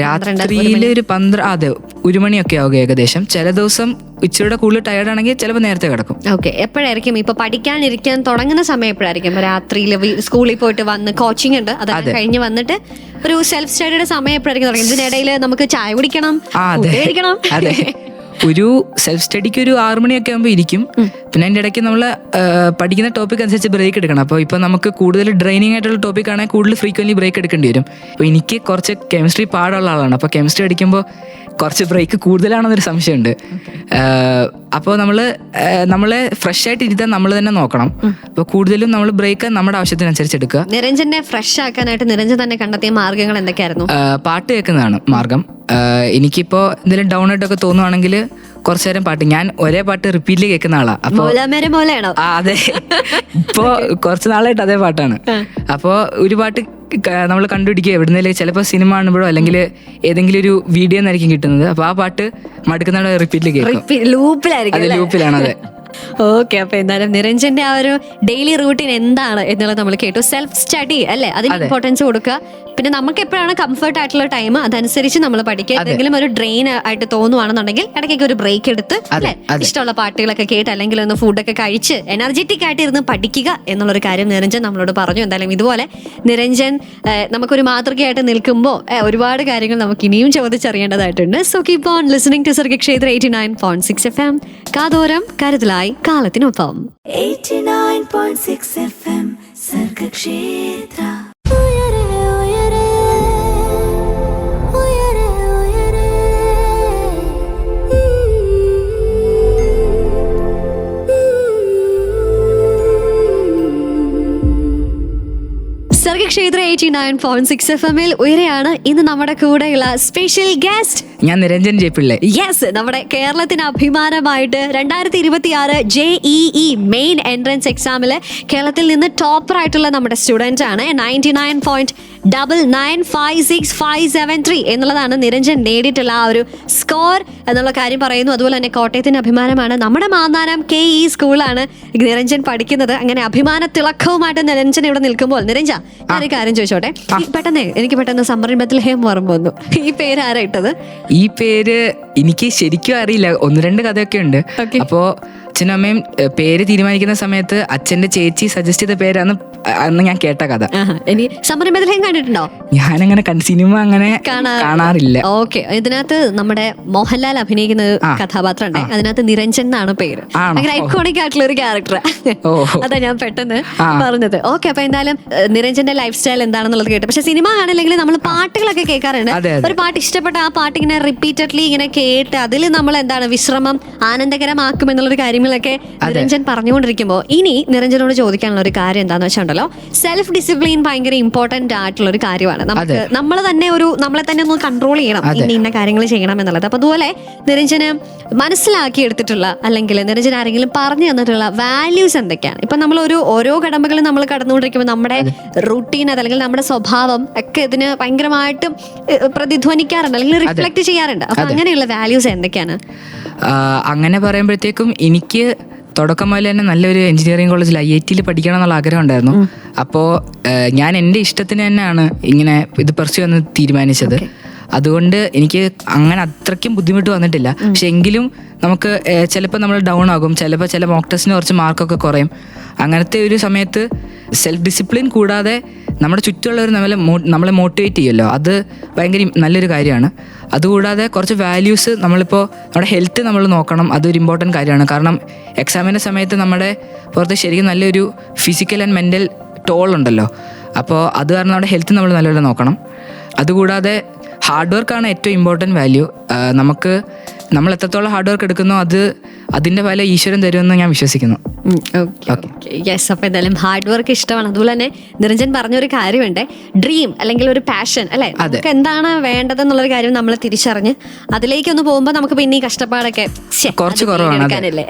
ഒരു 1 മണിയൊക്കെ ആവുക ഏകദേശം. ചില ദിവസം ഇച്ചിരിയുടെ കൂടുതൽ ടയർഡ് ആണെങ്കിൽ ചിലപ്പോൾ നേരത്തെ കിടക്കും. ഓക്കെ, എപ്പോഴായിരിക്കും ഇപ്പൊ പഠിക്കാനിരിക്കാൻ തുടങ്ങുന്ന സമയം എപ്പോഴായിരിക്കും? രാത്രിയിൽ സ്കൂളിൽ പോയിട്ട് വന്ന് കോച്ചിങ് ഉണ്ട്, അതൊക്കെ കഴിഞ്ഞ് വന്നിട്ട് ഒരു സെൽഫ് സ്റ്റഡിയുടെ സമയം എപ്പോഴായിരിക്കും തുടങ്ങി? ഇതിനിടയിൽ നമുക്ക് ചായ കുടിക്കണം, കഴിക്കണം. ഒരു സെൽഫ് സ്റ്റഡിക്ക് ഒരു 6 മണിയൊക്കെ ആകുമ്പോൾ ഇരിക്കും. പിന്നെ അതിൻ്റെ ഇടയ്ക്ക് നമ്മൾ പഠിക്കുന്ന ടോപ്പിക് അനുസരിച്ച് ബ്രേക്ക് എടുക്കണം. അപ്പോൾ ഇപ്പോൾ നമുക്ക് കൂടുതൽ ഡ്രെയിനിങ് ആയിട്ടുള്ള ടോപ്പിക് ആണെങ്കിൽ കൂടുതൽ ഫ്രീക്വൻ്റ്ലി ബ്രേക്ക് എടുക്കേണ്ടി വരും. അപ്പോൾ എനിക്ക് കുറച്ച് കെമിസ്ട്രി പാടുള്ള ആളാണ്. അപ്പോൾ കെമിസ്ട്രി അടിക്കുമ്പോൾ കുറച്ച് ബ്രേക്ക് കൂടുതലാണെന്നൊരു സംശയമുണ്ട്. അപ്പോൾ നമ്മളെ ഫ്രഷ് ആയിട്ട് ഇരുത്താൻ നമ്മൾ തന്നെ നോക്കണം. അപ്പോൾ കൂടുതലും നമ്മൾ ബ്രേക്ക് നമ്മുടെ ആവശ്യത്തിനനുസരിച്ച് എടുക്കുക. നിരഞ്ജനെ ഫ്രഷ് ആക്കാനായിട്ട് നിരഞ്ജൻ തന്നെ കണ്ടെത്തിയ മാർഗ്ഗങ്ങൾ എന്തൊക്കെയായിരുന്നു? പാട്ട് കേൾക്കുന്നതാണ് മാർഗം. എനിക്കിപ്പോൾ എന്തെങ്കിലും ഡൗൺ ആയിട്ടൊക്കെ തോന്നുവാണെങ്കിൽ കുറച്ചു നേരം പാട്ട്, ഞാൻ ഒരേ പാട്ട് റിപ്പീറ്റിൽ കേൾക്കുന്ന ആളാ. അപ്പോൾ അതെ, ഇപ്പോ കുറച്ച് നാളായിട്ട് അതേ പാട്ടാണ്. അപ്പോൾ ഒരു പാട്ട് നമ്മൾ കണ്ടുപിടിക്കുക എവിടുന്നേലും, ചിലപ്പോൾ സിനിമ കാണുമ്പോഴോ അല്ലെങ്കിൽ ഏതെങ്കിലും ഒരു വീഡിയോ എന്നായിരിക്കും കിട്ടുന്നത്. അപ്പോൾ ആ പാട്ട് മടുക്കുന്നവിടെ റിപ്പീറ്റിൽ കേൾക്കും. ലൂപ്പിലാണ്. അതെ. ഓക്കെ, അപ്പൊ എന്തായാലും നിരഞ്ജന്റെ ആ ഒരു ഡെയിലി റൂട്ടീൻ എന്താണ് എന്നുള്ളത് നമ്മൾ കേട്ടു. സെൽഫ് സ്റ്റഡി അല്ലെ, അതിന് ഇമ്പോർട്ടൻസ് കൊടുക്കുക. പിന്നെ നമുക്ക് എപ്പോഴാണ് കംഫർട്ട് ആയിട്ടുള്ള ടൈം അതനുസരിച്ച് നമ്മൾ പഠിക്കുക. എന്തെങ്കിലും ഒരു ഡ്രെയിൻ ആയിട്ട് തോന്നുവാണെന്നുണ്ടെങ്കിൽ ഇടയ്ക്കൊക്കെ ഒരു ബ്രേക്ക് എടുത്ത് അല്ലെ ഇഷ്ടമുള്ള പാട്ടുകളൊക്കെ കേട്ട് അല്ലെങ്കിൽ ഒന്ന് ഫുഡൊക്കെ കഴിച്ച് എനർജറ്റിക് ആയിട്ട് ഇരുന്ന് പഠിക്കുക എന്നുള്ളൊരു കാര്യം നിരഞ്ജൻ നമ്മളോട് പറഞ്ഞു. എന്തായാലും ഇതുപോലെ നിരഞ്ജൻ നമുക്കൊരു മാതൃകയായിട്ട് നിൽക്കുമ്പോൾ ഒരുപാട് കാര്യങ്ങൾ നമുക്ക് ഇനിയും ചോദിച്ചറിയേണ്ടതായിട്ടുണ്ട്. So keep on listening to Sargakshetra 89.6 FM. കാതോരം കരുതലായി കാലത്തിനൊപ്പം. 89.6 FM സർഗക്ഷേത്ര. സർഗക്ഷേത്ര 89.6 FM ഉയരെയാണ് ഇന്ന് നമ്മുടെ കൂടെയുള്ള സ്പെഷ്യൽ ഗസ്റ്റ്. ഞാൻ നിരഞ്ജൻ ജെ പിള്ളെ. യെസ്, നമ്മുടെ കേരളത്തിന് അഭിമാനമായിട്ട് 2026 JEE മെയിൻ എൻട്രൻസ് എക്സാമില് കേരളത്തിൽ നിന്ന് ടോപ്പർ ആയിട്ടുള്ള നമ്മുടെ സ്റ്റുഡന്റ് ആണ്. 99.9956573 എന്നുള്ളതാണ് നിരഞ്ജൻ നേടിയിട്ടുള്ള ആ ഒരു സ്കോർ എന്നുള്ള കാര്യം പറയുന്നു. അതുപോലെ തന്നെ കോട്ടയത്തിന്റെ അഭിമാനമാണ്. നമ്മുടെ മാന്നാനം KE സ്കൂളാണ് നിരഞ്ജൻ പഠിക്കുന്നത്. അങ്ങനെ അഭിമാന തിളക്കവുമായിട്ട് നിരഞ്ജൻ ഇവിടെ നിൽക്കുമ്പോൾ, നിരഞ്ജ ഞാനൊരു കാര്യം ചോദിച്ചോട്ടെ, എനിക്ക് പെട്ടെന്ന് സംരംഭത്തിൽ ഹേം ഓർമ്മ വന്നു. ഈ പേര് ആരാ ഇട്ടത്? ഈ പേര് എനിക്ക് ശരിക്കും അറിയില്ല, 1-2 കഥയൊക്കെ ഉണ്ട്. അപ്പോ അച്ഛനും അമ്മയും പേര് തീരുമാനിക്കുന്ന സമയത്ത് അച്ഛന്റെ ചേച്ചി സജസ്റ്റ് ചെയ്ത പേരാണ് അന്ന് ഞാൻ കേട്ട കഥ. സംരംഭത്തിൽ കണ്ടിട്ടുണ്ടോ? ഞാനങ്ങനെ സിനിമ അങ്ങനെ കാണാറില്ല. ഓക്കെ, ഇതിനകത്ത് നമ്മുടെ മോഹൻലാൽ അഭിനയിക്കുന്ന കഥാപാത്രം ഉണ്ട്. അതിനകത്ത് നിരഞ്ജൻ എന്നാണ് പേര്. ഭയങ്കര ഐക്കോണിക് ആയിട്ടുള്ള ഒരു ക്യാരക്ടർ. അതാ ഞാൻ പെട്ടെന്ന് പറഞ്ഞത്. ഓക്കെ, അപ്പൊ എന്തായാലും നിരഞ്ജന്റെ ലൈഫ് സ്റ്റൈൽ എന്താണെന്നുള്ളത് കേട്ടു. പക്ഷെ സിനിമ കാണില്ലെങ്കിൽ നമ്മൾ പാട്ടുകളൊക്കെ കേൾക്കാറുണ്ട്. ഒരു പാട്ട് ഇഷ്ടപ്പെട്ട ആ പാട്ട് ഇങ്ങനെ റിപ്പീറ്റഡ്ലി ഇങ്ങനെ കേട്ട് അതിൽ നമ്മൾ എന്താണ് വിശ്രമം ആനന്ദകരമാക്കും എന്നുള്ളൊരു കാര്യങ്ങളൊക്കെ നിരഞ്ജൻ പറഞ്ഞുകൊണ്ടിരിക്കുമ്പോൾ ഇനി നിരഞ്ജനോട് ചോദിക്കാനുള്ള ഒരു കാര്യം എന്താണെന്ന് വെച്ചിട്ടുണ്ടല്ലോ, സെൽഫ് ഡിസിപ്ലിൻ ഭയങ്കര ഇമ്പോർട്ടന്റ് ആയിട്ടുള്ള ഒരു കാര്യമാണ്. നമുക്ക് നമ്മളെ തന്നെ ഒന്ന് കൺട്രോൾ ചെയ്യണം, ഇന്ന കാര്യങ്ങൾ ചെയ്യണം എന്നുള്ളത്. അപ്പൊ അതുപോലെ നിരഞ്ജന് മനസ്സിലാക്കിയെടുത്തിട്ടുള്ള അല്ലെങ്കിൽ നിരഞ്ജൻ ആരെങ്കിലും പറഞ്ഞു തന്നിട്ടുള്ള വാല്യൂസ് എന്തൊക്കെയാണ്? ഇപ്പൊ നമ്മൾ ഓരോ കടമ്പകളും നമ്മൾ കടന്നുകൊണ്ടിരിക്കുമ്പോൾ നമ്മുടെ റൂട്ടീൻ അല്ലെങ്കിൽ നമ്മുടെ സ്വഭാവം ഒക്കെ ഇതിന് ഭയങ്കരമായിട്ട് പ്രതിധ്വനിക്കാറുണ്ട് അല്ലെങ്കിൽ റിഫ്ലക്ട് ചെയ്യാറുണ്ട്. അപ്പൊ അങ്ങനെയുള്ള വാല്യൂസ് എന്തൊക്കെയാണ്? അങ്ങനെ പറയുമ്പോഴത്തേക്കും എനിക്ക് തുടക്കം മുതൽ തന്നെ നല്ലൊരു എഞ്ചിനീയറിംഗ് കോളേജിൽ IIT പഠിക്കണം എന്നുള്ള ആഗ്രഹം ഉണ്ടായിരുന്നു. അപ്പോൾ ഞാൻ എൻ്റെ ഇഷ്ടത്തിന് തന്നെയാണ് ഇങ്ങനെ ഇത് പെർസ്യൂ എന്ന് തീരുമാനിച്ചത്. അതുകൊണ്ട് എനിക്ക് അങ്ങനെ അത്രയ്ക്കും ബുദ്ധിമുട്ട് വന്നിട്ടില്ല. പക്ഷെ എങ്കിലും നമുക്ക് ചിലപ്പോൾ നമ്മൾ ഡൗൺ ആകും, ചിലപ്പോൾ ചില മോക്ക് ടെസ്റ്റിന് കുറച്ച് മാർക്കൊക്കെ കുറയും. അങ്ങനത്തെ ഒരു സമയത്ത് സെൽഫ് ഡിസിപ്ലിൻ കൂടാതെ നമ്മുടെ ചുറ്റുമുള്ളവർ നമ്മളെ മോട്ടിവേറ്റ് ചെയ്യുമല്ലോ, അത് ഭയങ്കര നല്ലൊരു കാര്യമാണ്. അതുകൂടാതെ കുറച്ച് വാല്യൂസ്, നമ്മളിപ്പോൾ നമ്മുടെ ഹെൽത്ത് നമ്മൾ നോക്കണം, അതൊരു ഇമ്പോർട്ടൻറ്റ് കാര്യമാണ്. കാരണം എക്സാമിൻ്റെ സമയത്ത് നമ്മുടെ പുറത്ത് ശരിക്കും നല്ലൊരു ഫിസിക്കൽ ആൻഡ് മെൻ്റൽ ടോൾ ഉണ്ടല്ലോ. അപ്പോൾ അത് കാരണം നമ്മുടെ ഹെൽത്ത് നമ്മൾ നല്ലപോലെ നോക്കണം. അതുകൂടാതെ ഹാർഡ് വർക്കാണ് ഏറ്റവും ഇമ്പോർട്ടൻറ്റ് വാല്യൂ. നമ്മൾ എത്രത്തോളം ഹാർഡ് വർക്ക് എടുക്കുന്നോ അതിൻ്റെ ഫലം ഈശ്വരൻ തരുമെന്ന് ഞാൻ വിശ്വസിക്കുന്നു. യെസ്, അപ്പോൾ എന്തായാലും ഹാർഡ് വർക്ക് ഇഷ്ടമാണ്. അതുപോലെ തന്നെ നിരഞ്ജൻ പറഞ്ഞൊരു കാര്യമുണ്ട്, ഡ്രീം അല്ലെങ്കിൽ ഒരു പാഷൻ അല്ലെ, നമുക്ക് എന്താണ് വേണ്ടതെന്നുള്ളൊരു കാര്യം നമ്മൾ തിരിച്ചറിഞ്ഞ് അതിലേക്കൊന്ന് പോകുമ്പോൾ നമുക്ക് പിന്നെ ഈ കഷ്ടപ്പാടൊക്കെ കുറച്ച് കുറവാണ് അല്ലേ?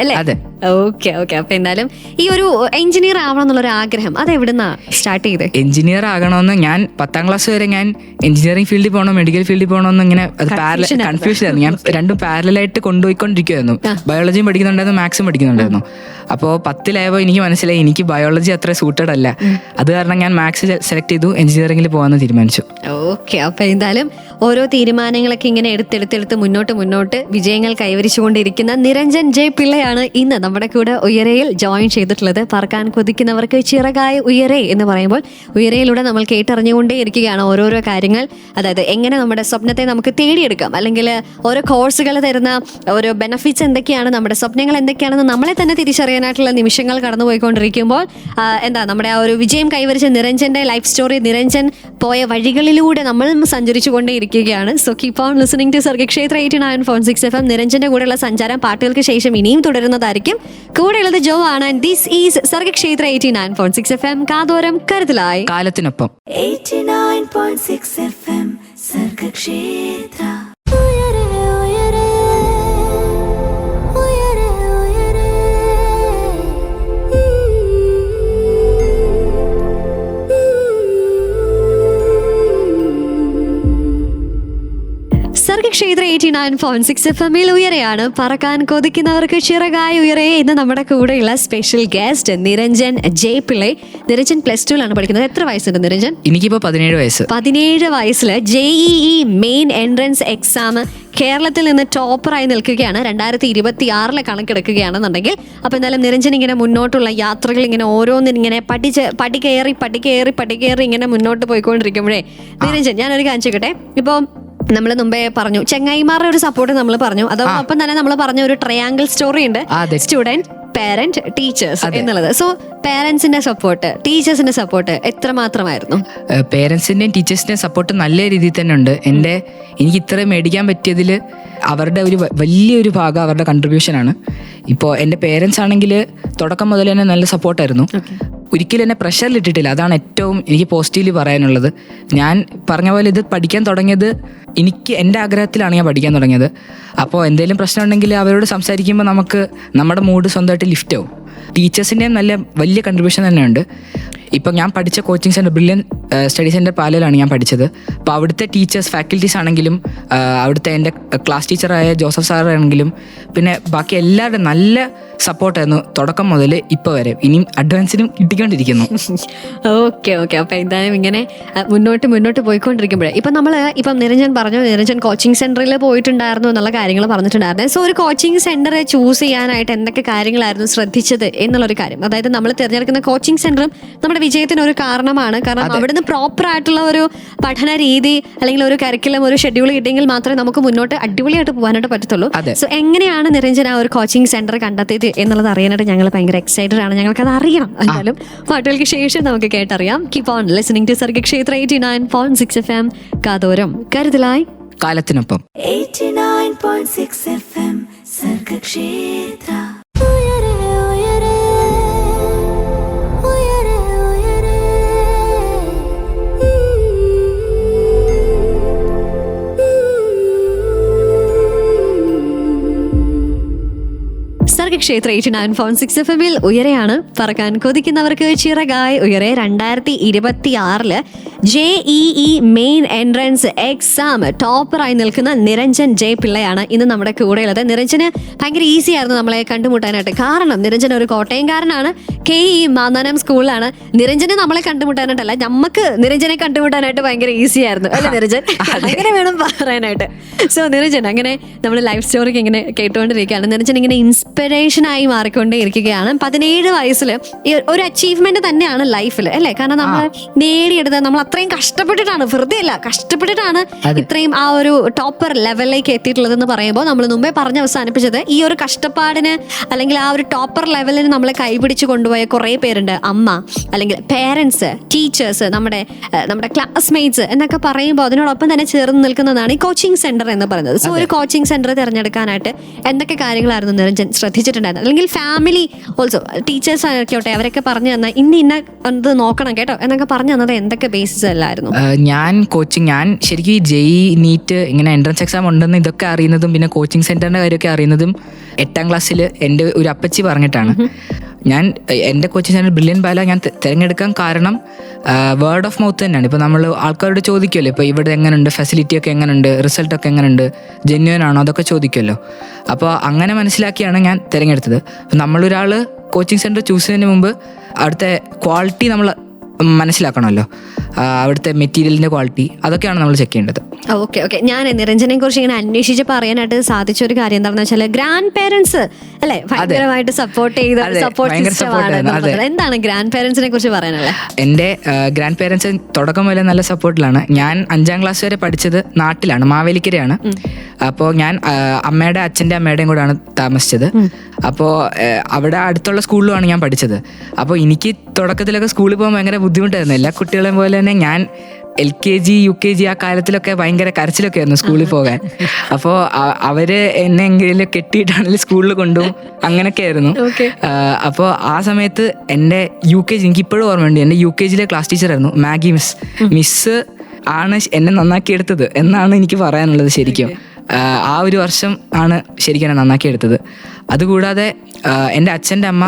ഓക്കെ. അപ്പൊ എന്തായാലും ഈ ഒരു എഞ്ചിനീയർ ആവണം എന്നുള്ളൊരു ആഗ്രഹം അത് എവിടുന്നാ സ്റ്റാർട്ട് ചെയ്ത്? എഞ്ചിനീയർ ആകണമെന്ന് ഞാൻ 10ാം ക്ലാസ് വരെ ഞാൻ എഞ്ചിനീയറിംഗ് ഫീൽഡിൽ പോകണോ മെഡിക്കൽ ഫീൽഡിൽ പോകണമെന്ന് ഇങ്ങനെ കൺഫ്യൂഷൻ ആയിരുന്നു. ഞാൻ രണ്ടും പാരലായിട്ട് കൊണ്ടുപോയിക്കൊണ്ടിരിക്കുമായിരുന്നു. ബയോളജിയും പഠിക്കുന്നുണ്ടായിരുന്നു, മാത്സും പഠിക്കുന്നുണ്ടായിരുന്നു. അപ്പോൾ 10ലായപ്പോൾ എനിക്ക് മനസ്സിലായി എനിക്ക് ബയോളജി അത്ര സൂട്ടഡ് അല്ല. അത് കാരണം ഞാൻ മാത്സ് സെലക്ട് ചെയ്തു, എഞ്ചിനീയറിംഗിൽ പോകാമെന്ന് തീരുമാനിച്ചു. ഓക്കെ, അപ്പൊ എന്തായാലും ഓരോ തീരുമാനങ്ങളൊക്കെ ഇങ്ങനെ എടുത്തെടുത്തെടുത്ത് മുന്നോട്ട് വിജയങ്ങൾ കൈവരിച്ചുകൊണ്ടിരിക്കുന്ന നിരഞ്ജൻ ജെ പിള്ളയാണ് ഇന്ന് നമ്മുടെ കൂടെ ഉയരയിൽ ജോയിൻ ചെയ്തിട്ടുള്ളത്. പറക്കാൻ കൊതിക്കുന്നവർക്ക് ചിറകായി ഉയരേ എന്ന് പറയുമ്പോൾ ഉയരയിലൂടെ നമ്മൾ കേട്ടറിഞ്ഞുകൊണ്ടേ ഇരിക്കുകയാണ് ഓരോരോ കാര്യങ്ങൾ. അതായത് എങ്ങനെ നമ്മുടെ സ്വപ്നത്തെ നമുക്ക് തേടിയെടുക്കാം, അല്ലെങ്കിൽ ഓരോ കോഴ്സുകൾ തരുന്ന ഓരോ ബെനഫിറ്റ്സ് എന്തൊക്കെയാണ്, നമ്മുടെ സ്വപ്നങ്ങൾ എന്തൊക്കെയാണെന്ന് നമ്മളെ തന്നെ തിരിച്ചറിയാനായിട്ടുള്ള നിമിഷങ്ങൾ കടന്നുപോയിക്കൊണ്ടിരിക്കുമ്പോൾ നമ്മുടെ ആ ഒരു വിജയം കൈവരിച്ച നിരഞ്ജന്റെ ലൈഫ് സ്റ്റോറി, നിരഞ്ജൻ പോയ വഴികളിലൂടെ നമ്മൾ സഞ്ചരിച്ചു കൊണ്ടേയിരിക്കുകയാണ്. So keep on listening to Sargakshetra 89.6 FM. നിരഞ്ജന്റെ കൂടെയുള്ള സഞ്ചാരം പാട്ടുകൾക്ക് ശേഷം ഇനിയും തുടരുന്നതായിരിക്കും. കൂടെയുള്ളത് ജോ ആണ്. And this is Sargakshetra 89.6 FM. കാതോരം കരുതലായി കാലത്തിനൊപ്പം. 89.6 FM സർഗക്ഷേത്ര. സർഗക്ഷേത്ര 89.6 FM ഉയരെയാണ്. പറക്കാൻ കൊതിക്കുന്നവർക്ക് ചിറകായി ഉയരേ എന്ന് നമ്മുടെ കൂടെയുള്ള special guest Niranjan J Pillai. Niranjan +2 പഠിക്കുന്നത്. എത്ര വയസ്സുണ്ട് നിരഞ്ജൻ? എനിക്കിപ്പോ 17 വയസ്സ്. 17 വയസ്സിൽ JEE മെയിൻ എൻട്രൻസ് എക്സാം കേരളത്തിൽ നിന്ന് ടോപ്പറായി നിൽക്കുകയാണ്. 2026 കണക്കെടുക്കുകയാണെന്നുണ്ടെങ്കിൽ. അപ്പോൾ എന്തായാലും നിരഞ്ജൻ ഇങ്ങനെ മുന്നോട്ടുള്ള യാത്രകൾ ഇങ്ങനെ ഓരോന്നിങ്ങനെ പടികയറി ഇങ്ങനെ മുന്നോട്ട് പോയിക്കൊണ്ടിരിക്കുമ്പോഴേ നിരഞ്ജൻ ഞാനൊരു കാര്യം ചോദിക്കട്ടെ. ഇപ്പോൾ നമ്മൾ മുമ്പേ പറഞ്ഞു ചെങ്ങായിമാരുടെ ഒരു സപ്പോർട്ട് നമ്മൾ പറഞ്ഞു, അതോടൊപ്പം തന്നെ നമ്മൾ പറഞ്ഞ ഒരു ട്രയാങ്കിൾ സ്റ്റോറി ഉണ്ട്, സ്റ്റുഡന്റ് പാരന്റ് ടീച്ചേഴ്സ് എന്നുള്ളത്. സോ പാരന്റ്സിന്റെ സപ്പോർട്ട്, ടീച്ചേഴ്സിന്റെ സപ്പോർട്ട് എത്രമാത്രമായിരുന്നു? പേരൻസിന്റെയും ടീച്ചേഴ്സിന്റെയും സപ്പോർട്ട് നല്ല രീതിയിൽ തന്നെ ഉണ്ട്. എനിക്ക് ഇത്ര മേടിക്കാൻ പറ്റിയതിൽ അവരുടെ ഒരു വലിയൊരു ഭാഗം അവരുടെ കൺട്രിബ്യൂഷനാണ്. ഇപ്പോൾ എൻ്റെ പേരൻസ് ആണെങ്കിൽ തുടക്കം മുതൽ തന്നെ നല്ല സപ്പോർട്ടായിരുന്നു. ഒരിക്കലും എന്നെ പ്രഷറിലിട്ടിട്ടില്ല. അതാണ് ഏറ്റവും എനിക്ക് പോസിറ്റീവ്ലി പറയാനുള്ളത്. ഞാൻ പറഞ്ഞ പോലെ ഇത് പഠിക്കാൻ തുടങ്ങിയത് എനിക്ക് എൻ്റെ ആഗ്രഹത്തിലാണ് ഞാൻ പഠിക്കാൻ തുടങ്ങിയത്. അപ്പോൾ എന്തെങ്കിലും പ്രശ്നം ഉണ്ടെങ്കിൽ അവരോട് സംസാരിക്കുമ്പോൾ നമ്മുടെ മൂഡ് സ്വന്തമായിട്ട് ലിഫ്റ്റ് ആവും. ടീച്ചേഴ്സിൻ്റെയും നല്ല വലിയ കൺട്രിബ്യൂഷൻ തന്നെയുണ്ട്. ഇപ്പം ഞാൻ പഠിച്ച coaching centre brilliant study centre പാലയിലാണ് ഞാൻ പഠിച്ചത്. അപ്പോൾ അവിടുത്തെ ടീച്ചേഴ്സ്, ഫാക്കൽറ്റീസ് ആണെങ്കിലും അവിടുത്തെ എൻ്റെ ക്ലാസ് ടീച്ചറായ ജോസഫ് സാറാണെങ്കിലും പിന്നെ ബാക്കി എല്ലാവരുടെയും നല്ല സപ്പോർട്ടായിരുന്നു തുടക്കം മുതൽ ഇപ്പോൾ വരെ. ഇനിയും അഡ്വാൻസിനും കിട്ടിക്കൊണ്ടിരിക്കുന്നു. ഓക്കെ. അപ്പം എന്തായാലും ഇങ്ങനെ മുന്നോട്ട് പോയിക്കൊണ്ടിരിക്കുമ്പോഴേ ഇപ്പം നിരഞ്ജൻ പറഞ്ഞു, നിരഞ്ജൻ കോച്ചിങ് സെൻറ്ററിൽ പോയിട്ടുണ്ടായിരുന്നു എന്നുള്ള കാര്യങ്ങൾ പറഞ്ഞിട്ടുണ്ടായിരുന്നു. സോ ഒരു കോച്ചിങ് സെൻറ്റർ ചൂസ് ചെയ്യാനായിട്ട് എന്തൊക്കെ കാര്യങ്ങളായിരുന്നു ശ്രദ്ധിച്ചത് എന്നുള്ളൊരു കാര്യം. അതായത് നമ്മൾ തിരഞ്ഞെടുക്കുന്ന കോച്ചിങ് സെൻറ്ററും നമ്മുടെ വിജയത്തിന് ഒരു കാരണമാണ്. കാരണം അവിടുന്ന് പ്രോപ്പർ ആയിട്ടുള്ള ഒരു പഠന രീതി അല്ലെങ്കിൽ ഒരു കരിക്കുലം, ഒരു ഷെഡ്യൂൾ കിട്ടിയെങ്കിൽ മാത്രമേ നമുക്ക് മുന്നോട്ട് അടിപൊളിയായിട്ട് പോകാനായിട്ട് പറ്റത്തുള്ളൂ. സോ എങ്ങനെയാണ് നിരഞ്ജൻ ആ ഒരു കോച്ചിങ് സെന്റർ കണ്ടെത്തിയത് എന്നുള്ളത് അറിയാനായിട്ട് ഞങ്ങൾ ഭയങ്കര എക്സൈറ്റഡ് ആണ്. ഞങ്ങൾക്കത് അറിയണം. എന്തായാലും പാട്ടുകൾക്ക് ശേഷം നമുക്ക് കേട്ടറിയാം. Keep on listening to Sargakshetra 89.6 FM. കാതോരം കരുതലായി കാലത്തിനൊപ്പം. 89.6 FM സർഗക്ഷേത്ര. സർഗക്ഷേത്ര 89.6 FM ഉയരെയാണ്. പറക്കാൻ കൊതിക്കുന്നവർക്ക് ചിറകായി ഉയരെ. 2026 JEE മെയിൻ എൻട്രൻസ് എക്സാം ടോപ്പറായി നിൽക്കുന്ന നിരഞ്ജൻ ജെ പിള്ളയാണ് ഇന്ന് നമ്മുടെ കൂടെയുള്ളത്. നിരഞ്ജന് ഭയങ്കര ഈസി ആയിരുന്നു നമ്മളെ കണ്ടുമുട്ടാനായിട്ട്. കാരണം നിരഞ്ജൻ ഒരു കോട്ടയംകാരനാണ്. KE മാന്നാനം സ്കൂളിലാണ്. നിരഞ്ജനെ നമ്മളെ കണ്ടുമുട്ടാനായിട്ടല്ല, നമുക്ക് നിരഞ്ജനെ കണ്ടുമുട്ടാനായിട്ട് ഭയങ്കര ഈസി ആയിരുന്നു അല്ലേ നിരഞ്ജൻ? അങ്ങനെ വേണം പറയാനായിട്ട്. സോ നിരഞ്ജൻ അങ്ങനെ നമ്മൾ ലൈഫ് സ്റ്റോറിക്ക് ഇങ്ങനെ കേട്ടുകൊണ്ടിരിക്കുകയാണ്. നിരഞ്ജൻ ഇങ്ങനെ ഇൻസ്പിറേഷനായി മാറിക്കൊണ്ടേ ഇരിക്കുകയാണ്. 17 വയസ്സിൽ ഒരു അച്ചീവ്മെന്റ് തന്നെയാണ് ലൈഫിൽ അല്ലേ? കാരണം നമ്മൾ നേടിയെടുത്തത് നമ്മൾ അത്രയും കഷ്ടപ്പെട്ടിട്ടാണ്, വെറുതെ അല്ല, കഷ്ടപ്പെട്ടിട്ടാണ് ഇത്രയും ആ ഒരു ടോപ്പർ ലെവലിലേക്ക് എത്തിയിട്ടുള്ളതെന്ന് പറയുമ്പോൾ നമ്മൾ മുമ്പേ പറഞ്ഞ് അവസാനിപ്പിച്ചത് ഈ ഒരു കഷ്ടപ്പാടിന് അല്ലെങ്കിൽ ആ ഒരു ടോപ്പർ ലെവലിന് നമ്മളെ കൈപിടിച്ച് കൊണ്ടുപോയ കുറേ പേരുണ്ട്. അമ്മ അല്ലെങ്കിൽ പേരൻസ്, ടീച്ചേഴ്സ്, നമ്മുടെ ക്ലാസ്മേറ്റ്സ് എന്നൊക്കെ പറയുമ്പോൾ അതിനോടൊപ്പം തന്നെ ചേർന്ന് നിൽക്കുന്നതാണ് ഈ കോച്ചിങ് സെന്റർ എന്ന് പറയുന്നത്. സോ ഒരു കോച്ചിങ് സെന്റർ തിരഞ്ഞെടുക്കാനായിട്ട് എന്തൊക്കെ കാര്യങ്ങളായിരുന്നു നിരഞ്ജൻ ശ്രദ്ധിച്ചിട്ടുണ്ടായിരുന്നു? അല്ലെങ്കിൽ ഫാമിലി ഓൾസോ ടീച്ചേഴ്സ് ആയിക്കോട്ടെ അവരൊക്കെ പറഞ്ഞു തന്ന ഇന്ന ഇത് നോക്കണം കേട്ടോ എന്നൊക്കെ പറഞ്ഞു തന്നത് എന്തൊക്കെ ബേസിസ് അല്ലായിരുന്നു? ഞാൻ ശരിക്കും JEE നീറ്റ് ഇങ്ങനെ എൻട്രൻസ് എക്സാം ഉണ്ടെന്ന് ഇതൊക്കെ അറിയുന്നതും പിന്നെ കോച്ചിങ് സെന്ററിന്റെ കാര്യമൊക്കെ അറിയുന്നതും 8ാം ക്ലാസ്സിൽ എൻ്റെ ഒരു അപ്പച്ചി പറഞ്ഞിട്ടാണ്. ഞാൻ എൻ്റെ കോച്ചിങ് സെന്റർ ബ്രില്യൻ പാല ഞാൻ തിരഞ്ഞെടുക്കാൻ കാരണം വേർഡ് ഓഫ് മൗത്ത് തന്നെയാണ്. ഇപ്പോൾ നമ്മൾ ആൾക്കാരോട് ചോദിക്കുമല്ലോ, ഇപ്പോൾ ഇവിടെ എങ്ങനെയുണ്ട്, ഫെസിലിറ്റി ഒക്കെ എങ്ങനെയുണ്ട്, റിസൾട്ടൊക്കെ എങ്ങനെയുണ്ട്, ജെന്യുവൻ ആണോ, അതൊക്കെ ചോദിക്കുമല്ലോ. അപ്പോൾ അങ്ങനെ മനസ്സിലാക്കിയാണ് ഞാൻ തിരഞ്ഞെടുത്തത്. നമ്മളൊരാൾ കോച്ചിങ് സെൻറ്റർ ചൂസ് ചെയ്യുന്നതിന് മുമ്പ് അവിടുത്തെ ക്വാളിറ്റി നമ്മൾ മനസ്സിലാക്കണമല്ലോ. അവിടുത്തെ മെറ്റീരിയലിൻ്റെ ക്വാളിറ്റി അതൊക്കെയാണ് നമ്മൾ ചെക്ക് ചെയ്യേണ്ടത്. Okay okay. ഞാൻ നിരഞ്ജനെ കുറിച്ച് ഇങ്ങനെ അന്വേഷിച്ച് പറയാനായിട്ട് സാധിച്ച ഒരു കാര്യം എന്താണെന്ന് വെച്ചാൽ ഗ്രാൻഡ് പേരൻസ് അല്ലെ ഭയങ്കരമായിട്ട് സപ്പോർട്ട് ചെയ്ത സപ്പോർട്ട് സിസ്റ്റമാണ്. എന്താണ് ഗ്രാൻഡ് പേരൻസിനെ കുറിച്ച് പറയാനുള്ളത്? എൻ്റെ ഗ്രാൻഡ് പേരൻസ് തുടക്കം മുതലേ നല്ല സപ്പോർട്ടിലാണ്. ഞാൻ 5ാം ക്ലാസ് വരെ പഠിച്ചത് നാട്ടിലാണ്, മാവേലിക്കരയാണ്. അപ്പോൾ ഞാൻ അമ്മയുടെ അച്ഛൻ്റെ അമ്മയുടെയും കൂടെയാണ് താമസിച്ചത്. അപ്പോൾ അവിടെ അടുത്തുള്ള സ്കൂളിലുമാണ് ഞാൻ പഠിച്ചത്. അപ്പോൾ എനിക്ക് തുടക്കത്തിലൊക്കെ സ്കൂളിൽ പോകാൻ ഭയങ്കര ബുദ്ധിമുട്ടായിരുന്നു. എല്ലാ കുട്ടികളെയും പോലെ തന്നെ ഞാൻ LKG UKG ആ കാലത്തിലൊക്കെ ഭയങ്കര കരച്ചിലൊക്കെ ആയിരുന്നു സ്കൂളിൽ പോകാൻ. അപ്പോൾ അവര് എന്നെ എങ്കിലും കെട്ടിയിട്ടാണെങ്കിലും സ്കൂളിൽ കൊണ്ടുപോകും, അങ്ങനെയൊക്കെ ആയിരുന്നു. അപ്പോൾ ആ സമയത്ത് എൻ്റെ UKG എനിക്കിപ്പോഴും ഓർമ്മയുണ്ട്. എൻ്റെ UKGയിലെ ക്ലാസ് ടീച്ചറായിരുന്നു മാഗി മിസ് ആണ് എന്നെ നന്നാക്കിയെടുത്തത് എന്നാണ് എനിക്ക് പറയാനുള്ളത്. ശരിക്കും ആ ഒരു വർഷം ആണ് ശരിക്കും എന്നെ നന്നാക്കിയെടുത്തത്. അതുകൂടാതെ എൻ്റെ അച്ഛൻ്റെ അമ്മ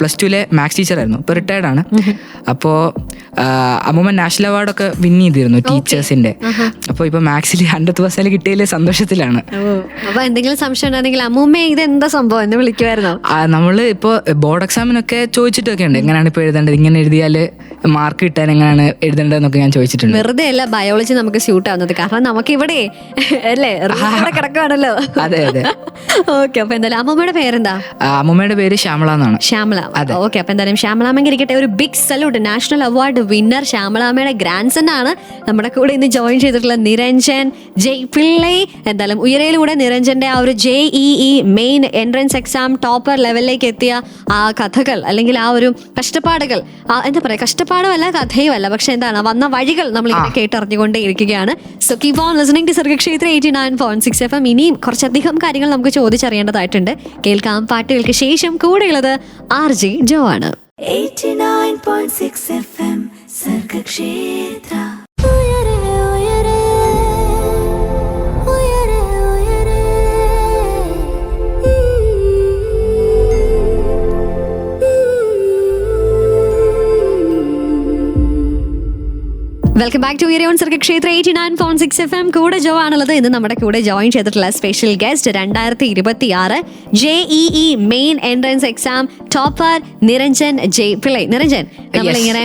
+2 മാത്സ് ടീച്ചറായിരുന്നു, ഇപ്പോൾ റിട്ടയർഡാണ്. അപ്പോൾ അമ്മൂമ്മ നാഷണൽ അവാർഡൊക്കെ വിൻ ചെയ്തിരുന്നു ടീച്ചേഴ്സിന്റെ. അപ്പോൾ ഇപ്പോൾ മാത്സിൽ 100% കിട്ടിയതിൽ സന്തോഷത്തിലാണ്. അപ്പോൾ എന്തെങ്കിലും സംശയം ഉണ്ടെങ്കിൽ അമ്മൂമ്മ ഇത് എന്താ സംഭവം എന്ന് വിളിക്കുമായിരുന്നോ? നമ്മൾ ഇപ്പോൾ ബോർഡ് എക്സാമിനൊക്കെ ചോദിച്ചിട്ടൊക്കെ ഉണ്ട്, എങ്ങനെയാണ് ഇപ്പോൾ എഴുതേണ്ടത്, ഇങ്ങനെ എഴുതിയാൽ മാർക്ക് കിട്ടാൻ എങ്ങനെയാണ് എഴുതേണ്ടതെന്നൊക്കെ ഞാൻ ചോദിച്ചിട്ടുണ്ട്. വെറുതെ അല്ല ബയോളജി നമുക്ക് സ്യൂട്ട് ആവുന്നത്, കാരണം നമുക്ക് ഇവിടെ അല്ലേ കിടക്കുവാണല്ലോ. അതെ അതെ. ഓക്കെ. അപ്പൊ എന്തായാലും അമ്മൂമ്മയുടെ പേരെന്താ? അമ്മൂമ്മയുടെ പേര് ശ്യാമള എന്നാണ്. ശ്യാമള. ഓക്കെ. അപ്പൊ എന്തായാലും ശ്യാമളാമ്മയ്ക്ക് ഇരിക്കട്ടെ ഒരു big salute. National award winner ശ്യാമളാമ്മയുടെ ഗ്രാൻഡ് സൺ ആണ് നമ്മുടെ കൂടെ ഇന്ന് ജോയിൻ ചെയ്തിട്ടുള്ള നിരഞ്ജൻ ജയ് പിള്ളൈ. എന്തായാലും ഉയരയിലൂടെ നിരഞ്ജന്റെ ആ ഒരു JEE main entrance exam topper ലെവലിലേക്ക് എത്തിയ ആ കഥകൾ അല്ലെങ്കിൽ ആ ഒരു കഷ്ടപ്പാടുകൾ, എന്താ പറയാ, കഷ്ടപ്പാടുമല്ല കഥയുമല്ല, പക്ഷെ എന്താണ് വന്ന വഴികൾ നമ്മൾ ഇങ്ങനെ കേട്ടറിഞ്ഞുകൊണ്ടേ ഇരിക്കുകയാണ്. So keep on listening to Sargakshetra 89.6 FM. ഇനിയും കുറച്ചധികം കാര്യങ്ങൾ നമുക്ക് ചോദിച്ചറിയേണ്ടതായിട്ടുണ്ട്. കേൾക്കാം പാട്ടുകൾക്ക് ശേഷം. കൂടെയുള്ളത് RJ ജോ ആണ്. 89.6 FM Sargakshetra. Welcome back to Uyare on Sargakshetra 89.6 FM. കൂടെ ജോ ആണുള്ളത്. ഇന്ന് നമ്മുടെ കൂടെ ജോയിൻ ചെയ്തിട്ടുള്ള special guest 2026 JEE main entrance exam topper Niranjan Jay Pillai. Niranjan, നമ്മളിങ്ങനെ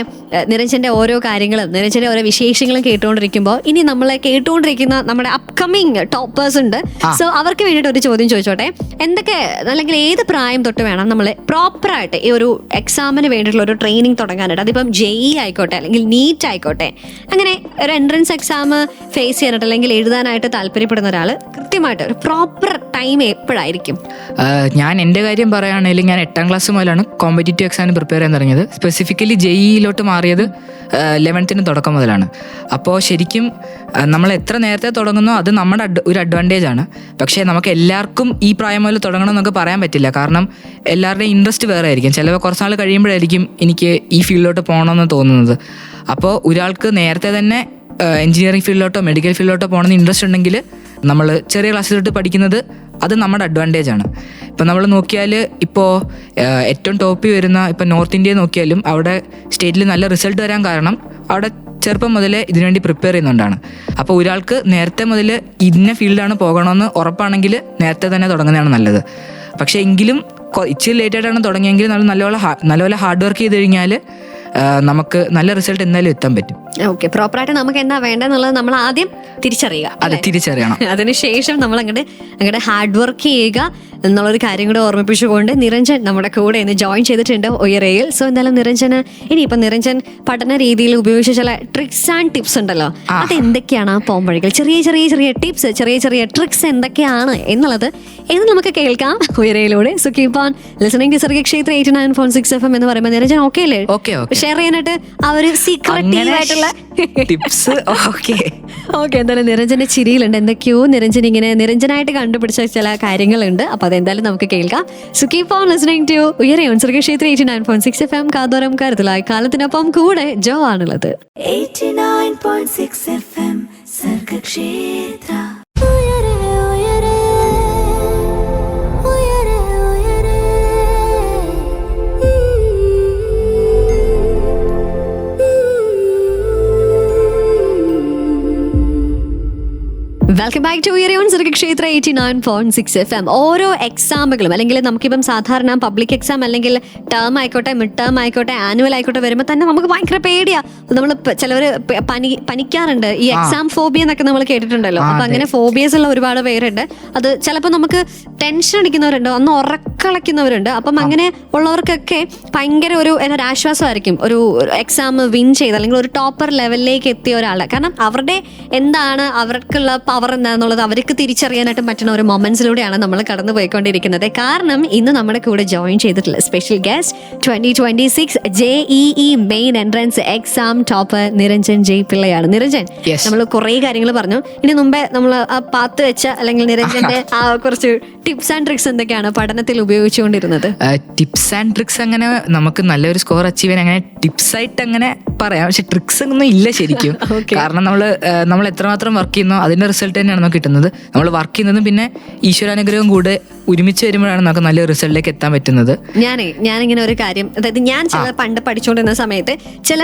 നിരഞ്ജന്റെ ഓരോ കാര്യങ്ങളും നിരഞ്ജന്റെ ഓരോ വിശേഷങ്ങളും കേട്ടുകൊണ്ടിരിക്കുമ്പോൾ ഇനി നമ്മളെ കേട്ടുകൊണ്ടിരിക്കുന്ന നമ്മുടെ അപ്കമിങ് ടോപ്പേഴ്സ് ഉണ്ട്. സോ അവർക്ക് വേണ്ടിയിട്ട് ഒരു ചോദ്യം ചോദിച്ചോട്ടെ. എന്തൊക്കെ അല്ലെങ്കിൽ ഏത് പ്രായം തൊട്ട് വേണം നമ്മൾ പ്രോപ്പറായിട്ട് ഈ ഒരു എക്സാമിന് വേണ്ടിയിട്ടുള്ള ഒരു ട്രെയിനിങ് തുടങ്ങാനായിട്ട്? അതിപ്പം JEE ആയിക്കോട്ടെ അല്ലെങ്കിൽ നീറ്റ് ആയിക്കോട്ടെ, അങ്ങനെ ഒരു എൻട്രൻസ് എക്സാം ഫേസ് ചെയ്യാനായിട്ട് അല്ലെങ്കിൽ എഴുതാനായിട്ട് താല്പര്യപ്പെടുന്ന ഒരാൾ കൃത്യമായിട്ട് ഒരു പ്രോപ്പർ ടൈം എപ്പോഴായിരിക്കും? ഞാൻ എൻ്റെ കാര്യം പറയുകയാണെങ്കിൽ ഞാൻ 8ാം ക്ലാസ് മുതലാണ് കോമ്പറ്റേറ്റീവ് എക്സാമിന് പ്രിപ്പയർ ചെയ്യാൻ തുടങ്ങിയത്. സ്പെസിഫിക്കലി JEEയിലോട്ട് മാറിയത് 11th തുടക്കം മുതലാണ്. അപ്പോൾ ശരിക്കും നമ്മൾ എത്ര നേരത്തെ തുടങ്ങുന്നോ അത് നമ്മുടെ ഒരു അഡ്വാൻറ്റേജ് ആണ്. പക്ഷേ നമുക്ക് എല്ലാവർക്കും ഈ പ്രായം മുതൽ തുടങ്ങണം എന്നൊക്കെ പറയാൻ പറ്റില്ല. കാരണം എല്ലാവരുടെയും ഇൻട്രസ്റ്റ് വേറെ ആയിരിക്കും. ചിലപ്പോൾ കുറച്ച് നാൾ കഴിയുമ്പോഴായിരിക്കും എനിക്ക് ഈ ഫീൽഡിലോട്ട് പോകണമെന്ന് തോന്നുന്നത്. അപ്പോൾ ഒരാൾക്ക് നേരത്തെ തന്നെ എഞ്ചിനീയറിംഗ് ഫീൽഡിലോട്ടോ മെഡിക്കൽ ഫീൽഡിലോട്ടോ പോകണമെന്ന് ഇൻട്രസ്റ്റ് ഉണ്ടെങ്കിൽ നമ്മൾ ചെറിയ ക്ലാസ്സിലോട്ട് പഠിക്കുന്നത് അത് നമ്മുടെ അഡ്വാൻറ്റേജ് ആണ്. ഇപ്പം നമ്മൾ നോക്കിയാൽ ഇപ്പോൾ ഏറ്റവും ടോപ്പിൽ വരുന്ന ഇപ്പം നോർത്ത് ഇന്ത്യയിൽ നോക്കിയാലും അവിടെ സ്റ്റേറ്റിൽ നല്ല റിസൾട്ട് വരാൻ കാരണം അവിടെ ചെറുപ്പം മുതലേ ഇതിനുവേണ്ടി പ്രിപ്പയർ ചെയ്യുന്നുണ്ടാണ്. അപ്പോൾ ഒരാൾക്ക് നേരത്തെ മുതൽ ഇന്ന ഫീൽഡാണ് പോകണമെന്ന് ഉറപ്പാണെങ്കിൽ നേരത്തെ തന്നെ തുടങ്ങുന്നതാണ് നല്ലത്. പക്ഷേ എങ്കിലും ഇച്ചിരി ലേറ്റായിട്ടാണ് തുടങ്ങിയെങ്കിൽ നമ്മൾ നല്ലപോലെ ഹാർഡ് വർക്ക് ചെയ്ത് കഴിഞ്ഞാൽ നമുക്ക് നല്ല റിസൾട്ട് എന്തായാലും എത്താൻ പറ്റും. ഓക്കെ. പ്രോപ്പറായിട്ട് നമുക്ക് എന്താ വേണ്ടെന്നുള്ളത് നമ്മൾ ആദ്യം തിരിച്ചറിയുക. അതെ, തിരിച്ചറിയണം. അതിനുശേഷം നമ്മൾ അങ്ങോട്ട് ഹാർഡ് വർക്ക് ചെയ്യുക എന്നുള്ളൊരു കാര്യം കൂടെ ഓർമ്മിപ്പിച്ചുകൊണ്ട് നിരഞ്ജൻ നമ്മുടെ കൂടെ ഇന്ന് ജോയിൻ ചെയ്തിട്ടുണ്ട് ഉയരയിൽ. സോ എന്തായാലും നിരഞ്ജന് ഇനിയിപ്പോൾ നിരഞ്ജൻ പഠന രീതിയിൽ ഉപയോഗിച്ച ചില ട്രിക്സ് ആൻഡ് ടിപ്സ് ഉണ്ടല്ലോ, അതെന്തൊക്കെയാണ്? ആ പോംവഴികൾ, ചെറിയ ചെറിയ ചെറിയ ടിപ്സ്, ചെറിയ ചെറിയ ട്രിക്സ് എന്തൊക്കെയാണ് എന്നുള്ളത് എന്ന് നമുക്ക് കേൾക്കാം ഉയരയിലൂടെ. So keep on listening to Sargakshetra 89.6 FM എന്ന് പറയുമ്പോൾ നിരഞ്ജൻ ഓക്കെ അല്ലേ ഷെയർ ചെയ്യാനായിട്ട് ആ ഒരു സീക്രട്ടീവായിട്ടുള്ള ടിപ്സ്? ഓക്കെ. എന്തായാലും നിരഞ്ജന്റെ ചിരിയിലുണ്ട് എന്തൊക്കെയോ നിരഞ്ജനായിട്ട് കണ്ടുപിടിച്ച ചില കാര്യങ്ങളുണ്ട്. അപ്പൊ അതെന്തായാലും നമുക്ക് കേൾക്കാം. So keep on listening to Uyare on Sargakshetra 89.6 FM. കാതോരം കരുതലായി കാലത്തിനൊപ്പം കൂടെ ജോ ആണുള്ളത്. 89.6 FM Sargakshetra. Welcome back to your on Sargakshetra 89.6 FM. ഓരോ എക്സാമുകളും അല്ലെങ്കിൽ നമുക്കിപ്പം സാധാരണ പബ്ലിക് എക്സാം അല്ലെങ്കിൽ ടേം ആയിക്കോട്ടെ, മിഡ് ടേം ആയിക്കോട്ടെ, ആനുവൽ ആയിക്കോട്ടെ വരുമ്പോൾ തന്നെ നമുക്ക് ഭയങ്കര പേടിയാ. നമ്മൾ ചിലവർ പനിക്കാറുണ്ട്. ഈ എക്സാം ഫോബിയ എന്നൊക്കെ നമ്മൾ കേട്ടിട്ടുണ്ടല്ലോ. അപ്പൊ അങ്ങനെ ഫോബിയസ് ഉള്ള ഒരുപാട് പേരുണ്ട്. അത് ചിലപ്പോൾ നമുക്ക് ടെൻഷൻ അടിക്കുന്നവരുണ്ട്, അന്ന് ഉറക്കളയ്ക്കുന്നവരുണ്ട്. അപ്പം അങ്ങനെ ഉള്ളവർക്കൊക്കെ ഭയങ്കര ഒരു ആശ്വാസമായിരിക്കും ഒരു എക്സാം വിൻ ചെയ്ത് അല്ലെങ്കിൽ ഒരു ടോപ്പർ ലെവലിലേക്ക് എത്തിയ ഒരാൾ. കാരണം അവരുടെ എന്താണ് അവർക്കുള്ള പവർ എന്താണെന്നുള്ളത് അവർക്ക് തിരിച്ചറിയാനായിട്ട് പറ്റുന്ന ഒരു മൊമെന്റ്സിലൂടെയാണ് നമ്മൾ കടന്നു പോയിക്കൊണ്ടിരിക്കുന്നത്. കാരണം ഇന്ന് നമ്മുടെ കൂടെ ജോയിൻ ചെയ്തിട്ടുള്ള special guest 2026 JEE main entrance exam topper Niranjan Jay പിള്ളയാണ്. നിരഞ്ജൻ, നമ്മൾ കുറേ കാര്യങ്ങൾ പറഞ്ഞു. ഇനി മുമ്പേ നമ്മൾ ആ പാത്ത് വെച്ച അല്ലെങ്കിൽ നിരഞ്ജന്റെ ആ കുറച്ച് ടിപ്സ് ആൻഡ് ട്രിക്സ് എന്തൊക്കെയാണ് പഠനത്തിൽ ഉപയോഗിച്ചുകൊണ്ടിരുന്നത്? ടിപ്സ് ആൻഡ് ട്രിക്സ് അങ്ങനെ നമുക്ക് നല്ലൊരു സ്കോർ അച്ചീവ് ചെയ്യാൻ അങ്ങനെ ടിപ്സ് ആയിട്ട് അങ്ങനെ പറയാം, പക്ഷെ ട്രിക്സ് ഒന്നും ഇല്ല ശരിക്കും. കാരണം നമ്മൾ എത്രമാത്രം വർക്ക് ചെയ്യുന്നോ അതിന്റെ റിസൾട്ട് തന്നെയാണ് നമുക്ക് കിട്ടുന്നത്. നമ്മൾ വർക്ക് ചെയ്യുന്നതും പിന്നെ ഈശ്വരാനുഗ്രഹവും കൂടെ ഒരുമിച്ച് വരുമ്പോഴാണ് നമുക്ക് നല്ലൊരു റിസൾട്ടിലേക്ക് എത്താൻ പറ്റുന്നത്. ഞാനിങ്ങനെ ഒരു കാര്യം, അതായത് ഞാൻ ചില പണ്ട് പഠിച്ചുകൊണ്ടിരുന്ന സമയത്ത് ചില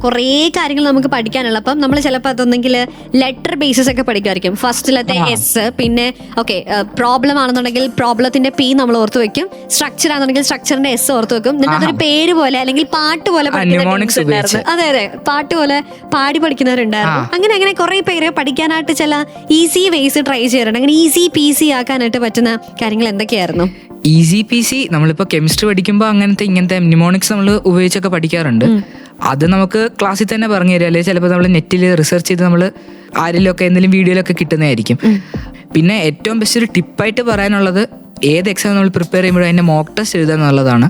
കുറേ കാര്യങ്ങൾ നമുക്ക് പഠിക്കാനുള്ള, അപ്പം നമ്മൾ ചിലപ്പോൾ അതൊന്നെങ്കിൽ ലെറ്റർ ബേസിസ് ഒക്കെ പഠിക്കുമായിരിക്കും. ഫസ്റ്റിലത്തെ എസ്, പിന്നെ ഓക്കെ പ്രോബ്ലം ആണെന്നുണ്ടെങ്കിൽ പ്രോബ്ലത്തിന്റെ പി നമ്മൾ ഓർത്ത് വെക്കും, സ്ട്രക്ചർ ആണെന്നുണ്ടെങ്കിൽ സ്ട്രക്ചറിന്റെ എസ് ഓർത്ത് വെക്കും. എന്നിട്ട് അതൊരു പേര് പോലെ അല്ലെങ്കിൽ പാട്ട് പോലെ അതെ പാട്ട് പോലെ പാടി പഠിക്കുന്നവരുണ്ടായിരുന്നു. അങ്ങനെ കുറെ പേര് പഠിക്കാനായിട്ട് ചില ഈസി വേസ് ട്രൈ ചെയ്യാറുണ്ട്. അങ്ങനെ ഈസി പീസി ആക്കാനായിട്ട് പറ്റുന്ന കാര്യങ്ങൾ എന്തൊക്കെയായിരുന്നു? ഈസി പീസി നമ്മളിപ്പോൾ കെമിസ്ട്രി പഠിക്കുമ്പോൾ ഇങ്ങനത്തെ ന്യൂമോണിക്സ് നമ്മൾ ഉപയോഗിച്ചൊക്കെ പഠിക്കാറുണ്ട്. അത് നമുക്ക് ക്ലാസ്സിൽ തന്നെ പറഞ്ഞു തരിക, അല്ലെങ്കിൽ ചിലപ്പോൾ നമ്മൾ നെറ്റിൽ റിസർച്ച് ചെയ്ത് നമ്മൾ ആരിലൊക്കെ എന്തെങ്കിലും വീഡിയോയിലൊക്കെ കിട്ടുന്നതായിരിക്കും. പിന്നെ ഏറ്റവും ബെസ്റ്റ് ഒരു ടിപ്പായിട്ട് പറയാനുള്ളത്, ഏത് എക്സാം നമ്മൾ പ്രിപ്പയർ ചെയ്യുമ്പോഴും അതിൻ്റെ മോക്ക് ടെസ്റ്റ് എഴുതുക എന്നുള്ളതാണ്.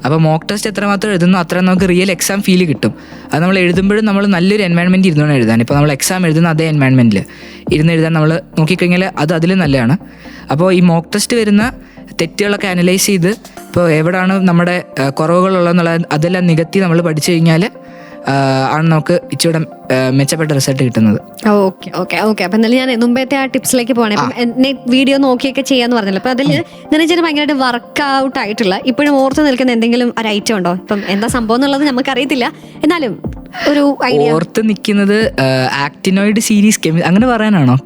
അപ്പോൾ മോക്ക് ടെസ്റ്റ് എത്രമാത്രം എഴുതുന്നു അത്രയും നമുക്ക് റിയൽ എക്സാം ഫീൽ കിട്ടും. അത് നമ്മൾ എഴുതുമ്പോഴും നമ്മൾ നല്ലൊരു എൻവയൺമെൻറ്റ് ഇരുന്നുകൊണ്ട് എഴുതാൻ. ഇപ്പോൾ നമ്മൾ എക്സാം എഴുതുന്ന അതേ എൻവയൺമെൻറ്റിൽ ഇരുന്ന് എഴുതാൻ നമ്മൾ നോക്കിക്കഴിഞ്ഞാൽ അത് അതിൽ നല്ലതാണ്. അപ്പോൾ ഈ മോക്ക് ടെസ്റ്റ് വരുന്ന തെറ്റുകളൊക്കെ അനലൈസ് ചെയ്ത് ഇപ്പോൾ എവിടെയാണ് നമ്മുടെ കുറവുകളുള്ളതെന്നുള്ളത് അതെല്ലാം നികത്തി നമ്മൾ പഠിച്ചു കഴിഞ്ഞാൽ ആണ് നമുക്ക് ഇച്ചിരി മെച്ചപ്പെട്ട റിസൾട്ട് കിട്ടുന്നത്. ഓക്കെ അപ്പൊ എന്നാലും ഞാൻ മുമ്പത്തെ ആ ടിപ്സിലേക്ക് പോകണേ. നെറ്റ് വീഡിയോ നോക്കിയൊക്കെ ചെയ്യാന്ന് പറഞ്ഞല്ലോ. അപ്പൊ അതിൽ നിരഞ്ജന് ഭയങ്കരമായിട്ട് വർക്ക്ഔട്ട് ആയിട്ടുള്ള ഇപ്പോഴും ഓർത്ത് നിൽക്കുന്ന എന്തെങ്കിലും ഒരു ഐറ്റം ഉണ്ടോ? ഇപ്പം എന്താ സംഭവം എന്നുള്ളത് നമുക്കറിയത്തില്ല, എന്നാലും ഒരു ഐഡിയ. ഓർത്ത് നിൽക്കുന്നത് ആക്ടിനോയിഡ് സീരീസ് അങ്ങനെ പറയാനാണോ?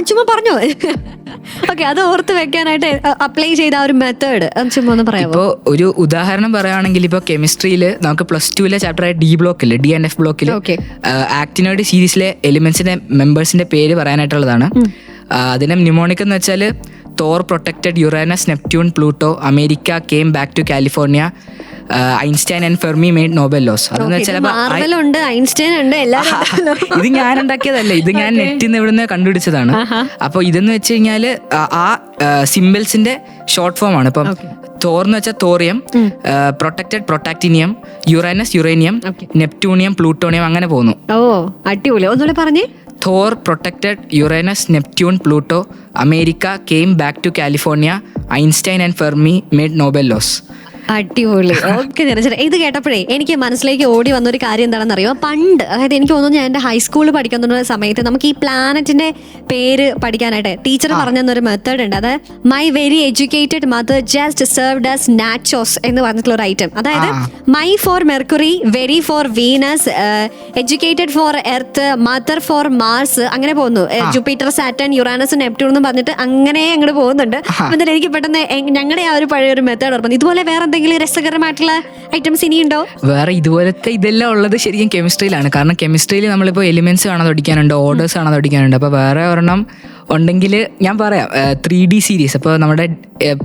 ചുമ്മാ പറഞ്ഞോ. ഓക്കെ, അത് ഓർത്ത് വെക്കാനായിട്ട് അപ്ലൈ ചെയ്ത ആ ഒരു മെത്തേഡ് ചുമ്മാ ഒന്ന് പറയാമോ? ഇപ്പോൾ ഒരു ഉദാഹരണം പറയുകയാണെങ്കിൽ ഇപ്പോൾ കെമിസ്ട്രിയിൽ നമുക്ക് +2 ചാപ്റ്ററായ ഡി ബ്ലോക്കിൽ DNF ബ്ലോക്കിൽ ആക്ടിനോയിഡ് സീരീസിലെ എലിമെന്റ്സിന്റെ മെമ്പേഴ്സിന്റെ പേര് പറയാനായിട്ടുള്ളതാണ്. അതിനെ ന്യൂമോണിക് എന്ന് വെച്ചാൽ Thor protected, Uranus, Neptune, Pluto, America came back to California, Einstein and Fermi made Nobel laws. അതെന്ന് വെച്ചാൽ ഇത് ഞാൻ ഉണ്ടാക്കിയതല്ല, ഇത് ഞാൻ നെറ്റിൽ നിന്ന് ഇവിടുന്ന് കണ്ടുപിടിച്ചതാണ്. അപ്പോൾ ഇതെന്ന് വെച്ച് കഴിഞ്ഞാൽ ആ സിമ്പിൾസിന്റെ ഷോർട്ട് ഫോം ആണ്. ഇപ്പം തോർ എന്ന് വെച്ചാൽ thorium, protected protactinium, Uranus uranium, neptunium, plutonium, അങ്ങനെ പോകുന്നു. അടിപൊളി, ഒന്നുകൂടെ പറഞ്ഞേ. Thor protected, Uranus, Neptune, Pluto, America came back to California, Einstein and Fermi made Nobel laws. അടിപൊളി. ഓക്കെ നിരഞ്ജന, ഇത് കേട്ടപ്പോഴേ എനിക്ക് മനസ്സിലേക്ക് ഓടി വന്നൊരു കാര്യം എന്താണെന്ന് അറിയാം. പണ്ട്, അതായത് എനിക്ക് തോന്നുന്നു ഞാൻ എൻ്റെ ഹൈസ്കൂളിൽ പഠിക്കുന്ന സമയത്ത് നമുക്ക് ഈ പ്ലാനറ്റിന്റെ പേര് പഠിക്കാനായിട്ട് ടീച്ചർ പറഞ്ഞൊരു മെത്തേഡ് ഉണ്ട്. അത് my very educated mother just served as nachos എന്ന് പറഞ്ഞിട്ടുള്ള ഒരു ഐറ്റം. അതായത് my for Mercury, very for Venus, educated for Earth, mother for Mars, അങ്ങനെ പോകുന്നു. ജൂപ്പിറ്റർ, സാറ്റൺ, യുറാനസ്, നെപ്റ്റ്യൂൺ എന്ന് പറഞ്ഞിട്ട് അങ്ങനെ അങ്ങോട്ട് പോകുന്നുണ്ട്. അപ്പം എന്തായാലും എനിക്ക് പെട്ടെന്ന് ഞങ്ങളുടെ ആ ഒരു പഴയ ഒരു മെത്തേഡ് ഓർമ്മ. ഇതുപോലെ വേറെ രസകരമായിട്ടുള്ള ഐറ്റംസ് ഇനിയുണ്ടോ? വേറെ ഇതുപോലത്തെ ഇതെല്ലാം ഉള്ളത് ശരിക്കും കെമിസ്ട്രിയിലാണ്. കാരണം കെമിസ്ട്രിയിൽ നമ്മളിപ്പോൾ എലിമെന്റ്സ് കാണാതെ പഠിക്കാനുണ്ട്, ഓർഡേഴ്സ് കാണാതെ പഠിക്കാനുണ്ട്. അപ്പോൾ വേറെ ഒരെണ്ണം ഉണ്ടെങ്കിൽ ഞാൻ പറയാം, 3D സീരീസ്. അപ്പോൾ നമ്മുടെ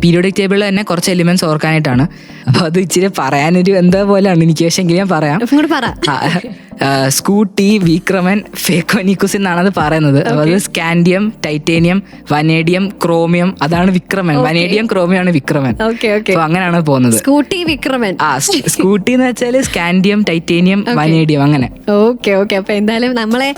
പീരിയോഡിക് ടേബിളിൽ തന്നെ കുറച്ച് എലിമെന്റ്സ് ഓർക്കാനായിട്ടാണ്. അപ്പോൾ അത് ഇച്ചിരി പറയാനൊരു എന്താ പോലെയാണ് എനിക്ക്, പക്ഷേ എങ്കിൽ ഞാൻ പറയാം. സ്കൂട്ടി, വിക്രമൻ, ഫേക്കോനിക്കുസ് എന്നാണ് അത് പറയുന്നത്. അത് സ്കാൻഡിയം, ടൈറ്റേനിയം, വനേഡിയം, ക്രോമിയം, അതാണ് വിക്രമൻ. വനേഡിയം, ക്രോമിയം ആണ് വിക്രമൻ. അപ്പോൾ അങ്ങനെയാണ് പോകുന്നത്. സ്കൂട്ടി, വിക്രമൻ. സ്കൂട്ടി എന്ന് വെച്ചാൽ സ്കാൻഡിയം, ടൈറ്റേനിയം, വനേഡിയം, അങ്ങനെ. ഓക്കെ. അപ്പൊ എന്തായാലും നമ്മളെ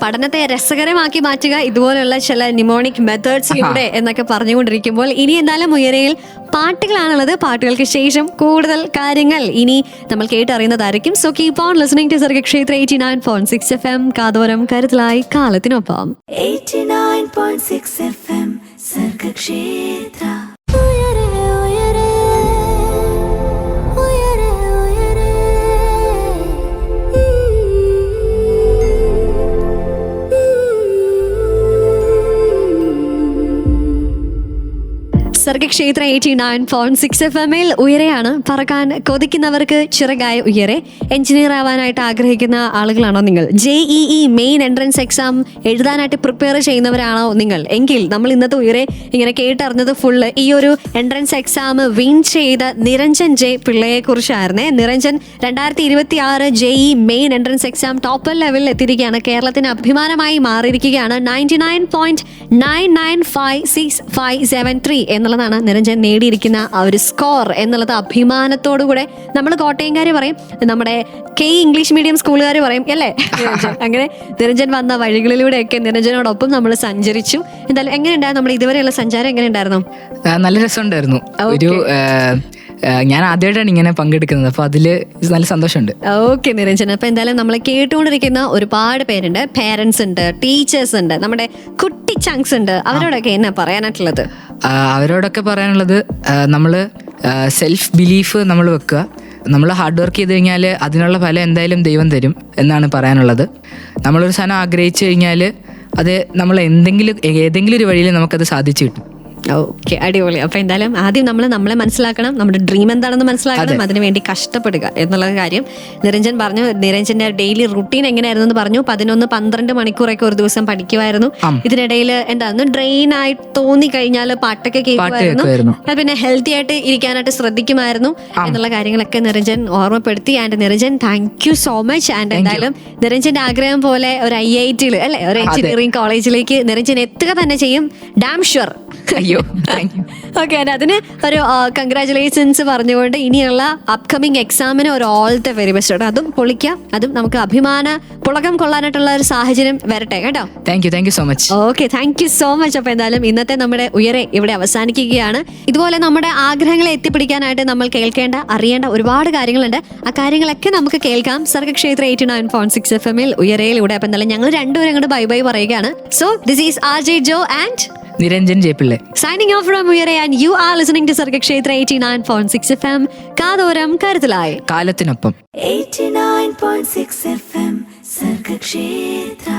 പഠനത്തെ രസകരമാക്കി മാറ്റുക ഇതുപോലുള്ള ചില ന്യൂമോണിക് മെത്തേഡ്സിലൂടെ എന്നൊക്കെ പറഞ്ഞുകൊണ്ടിരിക്കുമ്പോൾ ഇനി എന്തായാലും ഉയരയിൽ പാട്ടുകളാണുള്ളത്. പാട്ടുകൾക്ക് ശേഷം കൂടുതൽ കാര്യങ്ങൾ ഇനി നമ്മൾ കേട്ടറിയുന്നതായിരിക്കും. So keep on listening to Sargakshetra 89.6 FM. കാതോരം കരുതലായി കാലത്തിനൊപ്പം. 89.6 FM സർഗക്ഷേത്ര. സർഗക്ഷേത്ര 89.6 FM ഉയരെയാണ്. പറക്കാൻ കൊതിക്കുന്നവർക്ക് ചിറകായി ഉയരെ. എഞ്ചിനീയർ ആവാനായിട്ട് ആഗ്രഹിക്കുന്ന ആളുകളാണോ നിങ്ങൾ? JEE മെയിൻ എൻട്രൻസ് എക്സാം എഴുതാനായിട്ട് പ്രിപ്പയർ ചെയ്യുന്നവരാണോ നിങ്ങൾ? എങ്കിൽ നമ്മൾ ഇന്നത്തെ ഉയരെ ഇങ്ങനെ കേട്ടറിഞ്ഞത് ഫുള്ള് ഈ ഒരു എൻട്രൻസ് എക്സാം വിൻ ചെയ്ത നിരഞ്ജൻ ജെ പിള്ളയെ കുറിച്ചായിരുന്നേ. Niranjan 2026 JEE main entrance exam topper ലെവലിൽ എത്തിയിരിക്കുകയാണ്. കേരളത്തിന് അഭിമാനമായി മാറിയിരിക്കുകയാണ്. 99.995653 എന്നുള്ളതാണ് നിരഞ്ജൻ നേടിയിരിക്കുന്ന ആ ഒരു സ്കോർ എന്നുള്ളത്. അഭിമാനത്തോടുകൂടെ നമ്മൾ കോട്ടയംകാർ പറയും, നമ്മുടെ ഇംഗ്ലീഷ് മീഡിയം സ്കൂളുകാർ പറയും അല്ലേ, അങ്ങനെ നിരഞ്ജൻ വന്ന വഴികളിലൂടെയൊക്കെ നിരഞ്ജനോടൊപ്പം നമ്മൾ സഞ്ചരിച്ചു. എന്തായാലും എങ്ങനെയുണ്ടായിരുന്നു നമ്മുടെ ഇതുവരെയുള്ള സഞ്ചാരം? എങ്ങനെയുണ്ടായിരുന്നു? നല്ല രസമുണ്ടായിരുന്നു. ഒരു ഞാൻ ആദ്യമായിട്ടാണ് ഇങ്ങനെ പങ്കെടുക്കുന്നത്, അപ്പൊ അതില് നല്ല സന്തോഷമുണ്ട്. ഓക്കെ നിരഞ്ജൻ, അപ്പൊ എന്തായാലും നമ്മളെ കേട്ടുകൊണ്ടിരിക്കുന്ന ഒരുപാട് പേരുണ്ട്, പേരൻസ് ഉണ്ട്, ടീച്ചേഴ്സ് ഉണ്ട്, നമ്മുടെ കുട്ടി ചങ്ക്സ് ഉണ്ട്. അവരോടൊക്കെ എന്നാ പറയാനായിട്ടുള്ളത്? അവരോടൊക്കെ പറയാനുള്ളത്, നമ്മള് സെൽഫ് ബിലീഫ് നമ്മൾ വെക്കുക. നമ്മൾ ഹാർഡ് വർക്ക് ചെയ്ത് കഴിഞ്ഞാൽ അതിനുള്ള ഫലം എന്തായാലും ദൈവം തരും എന്നാണ് പറയാനുള്ളത്. നമ്മളൊരു സാധനം ആഗ്രഹിച്ചു കഴിഞ്ഞാൽ അത് നമ്മൾ ഏതെങ്കിലും ഒരു വഴിയിൽ നമുക്കത് സാധിച്ചു കിട്ടും. ഓക്കെ, അടിപൊളി. അപ്പൊ എന്തായാലും ആദ്യം നമ്മളെ മനസ്സിലാക്കണം, നമ്മുടെ ഡ്രീം എന്താണെന്ന് മനസ്സിലാക്കണം, അതിനുവേണ്ടി കഷ്ടപ്പെടുക എന്നുള്ള കാര്യം നിരഞ്ജൻ പറഞ്ഞു. നിരഞ്ജന്റെ ഡെയിലി റുട്ടീൻ എങ്ങനെയായിരുന്നു പറഞ്ഞു. 11-12 മണിക്കൂറൊക്കെ ഒരു ദിവസം പഠിക്കുമായിരുന്നു. ഇതിനിടയിൽ എന്തായിരുന്നു, ഡ്രെയിൻ ആയി തോന്നി കഴിഞ്ഞാൽ പാട്ടൊക്കെ കേൾക്കുമായിരുന്നു. പിന്നെ ഹെൽത്തി ആയിട്ട് ഇരിക്കാനായിട്ട് ശ്രദ്ധിക്കുമായിരുന്നു എന്നുള്ള കാര്യങ്ങളൊക്കെ നിരഞ്ജൻ ഓർമ്മപ്പെടുത്തി. And Niranjan, thank you so much. And എന്തായാലും നിരഞ്ജന്റെ ആഗ്രഹം പോലെ ഒരു IIT അല്ലെ, ഒരു എഞ്ചിനീയറിംഗ് കോളേജിലേക്ക് നിരഞ്ജൻ എത്തുക തന്നെ ചെയ്യും, ഡാം ഷുവർ. ഓക്കെ, അതിന് ഒരു കൺഗ്രാറ്റുലേഷൻസ് പറഞ്ഞുകൊണ്ട് ഇനിയുള്ള അപ്കമിങ് എക്സാമിന് ഒരു ഓൾ ദ വെരി ബെസ്റ്റ്. അതും പൊളിക്കാം, അതും നമുക്ക് അഭിമാന പുളകം കൊള്ളാനായിട്ടുള്ള ഒരു സാഹചര്യം വരട്ടെ കേട്ടോ. Thank you so much. Okay, thank you so much. അപ്പൊ എന്തായാലും ഇന്നത്തെ നമ്മുടെ ഉയരെ ഇവിടെ അവസാനിക്കുകയാണ്. ഇതുപോലെ നമ്മുടെ ആഗ്രഹങ്ങളെ എത്തിപ്പിടിക്കാനായിട്ട് നമ്മൾ കേൾക്കേണ്ട, അറിയേണ്ട ഒരുപാട് കാര്യങ്ങളുണ്ട്. ആ കാര്യങ്ങളൊക്കെ നമുക്ക് കേൾക്കാം സർഗക്ഷേത്ര 89.6 FM ഉയരയിലൂടെ. അപ്പൊ എന്തായാലും ഞങ്ങൾ രണ്ടുപേരും അങ്ങോട്ട് ബൈ ബൈ പറയുകയാണ്. So this is RJ Joe and Niranjan J Pillai signing off from Uyare, and you are listening to Sargakshetra 89.6 FM. കാതോരം കരുതലായി കാലത്തിനൊപ്പം. 89.6 FM Sargakshetra.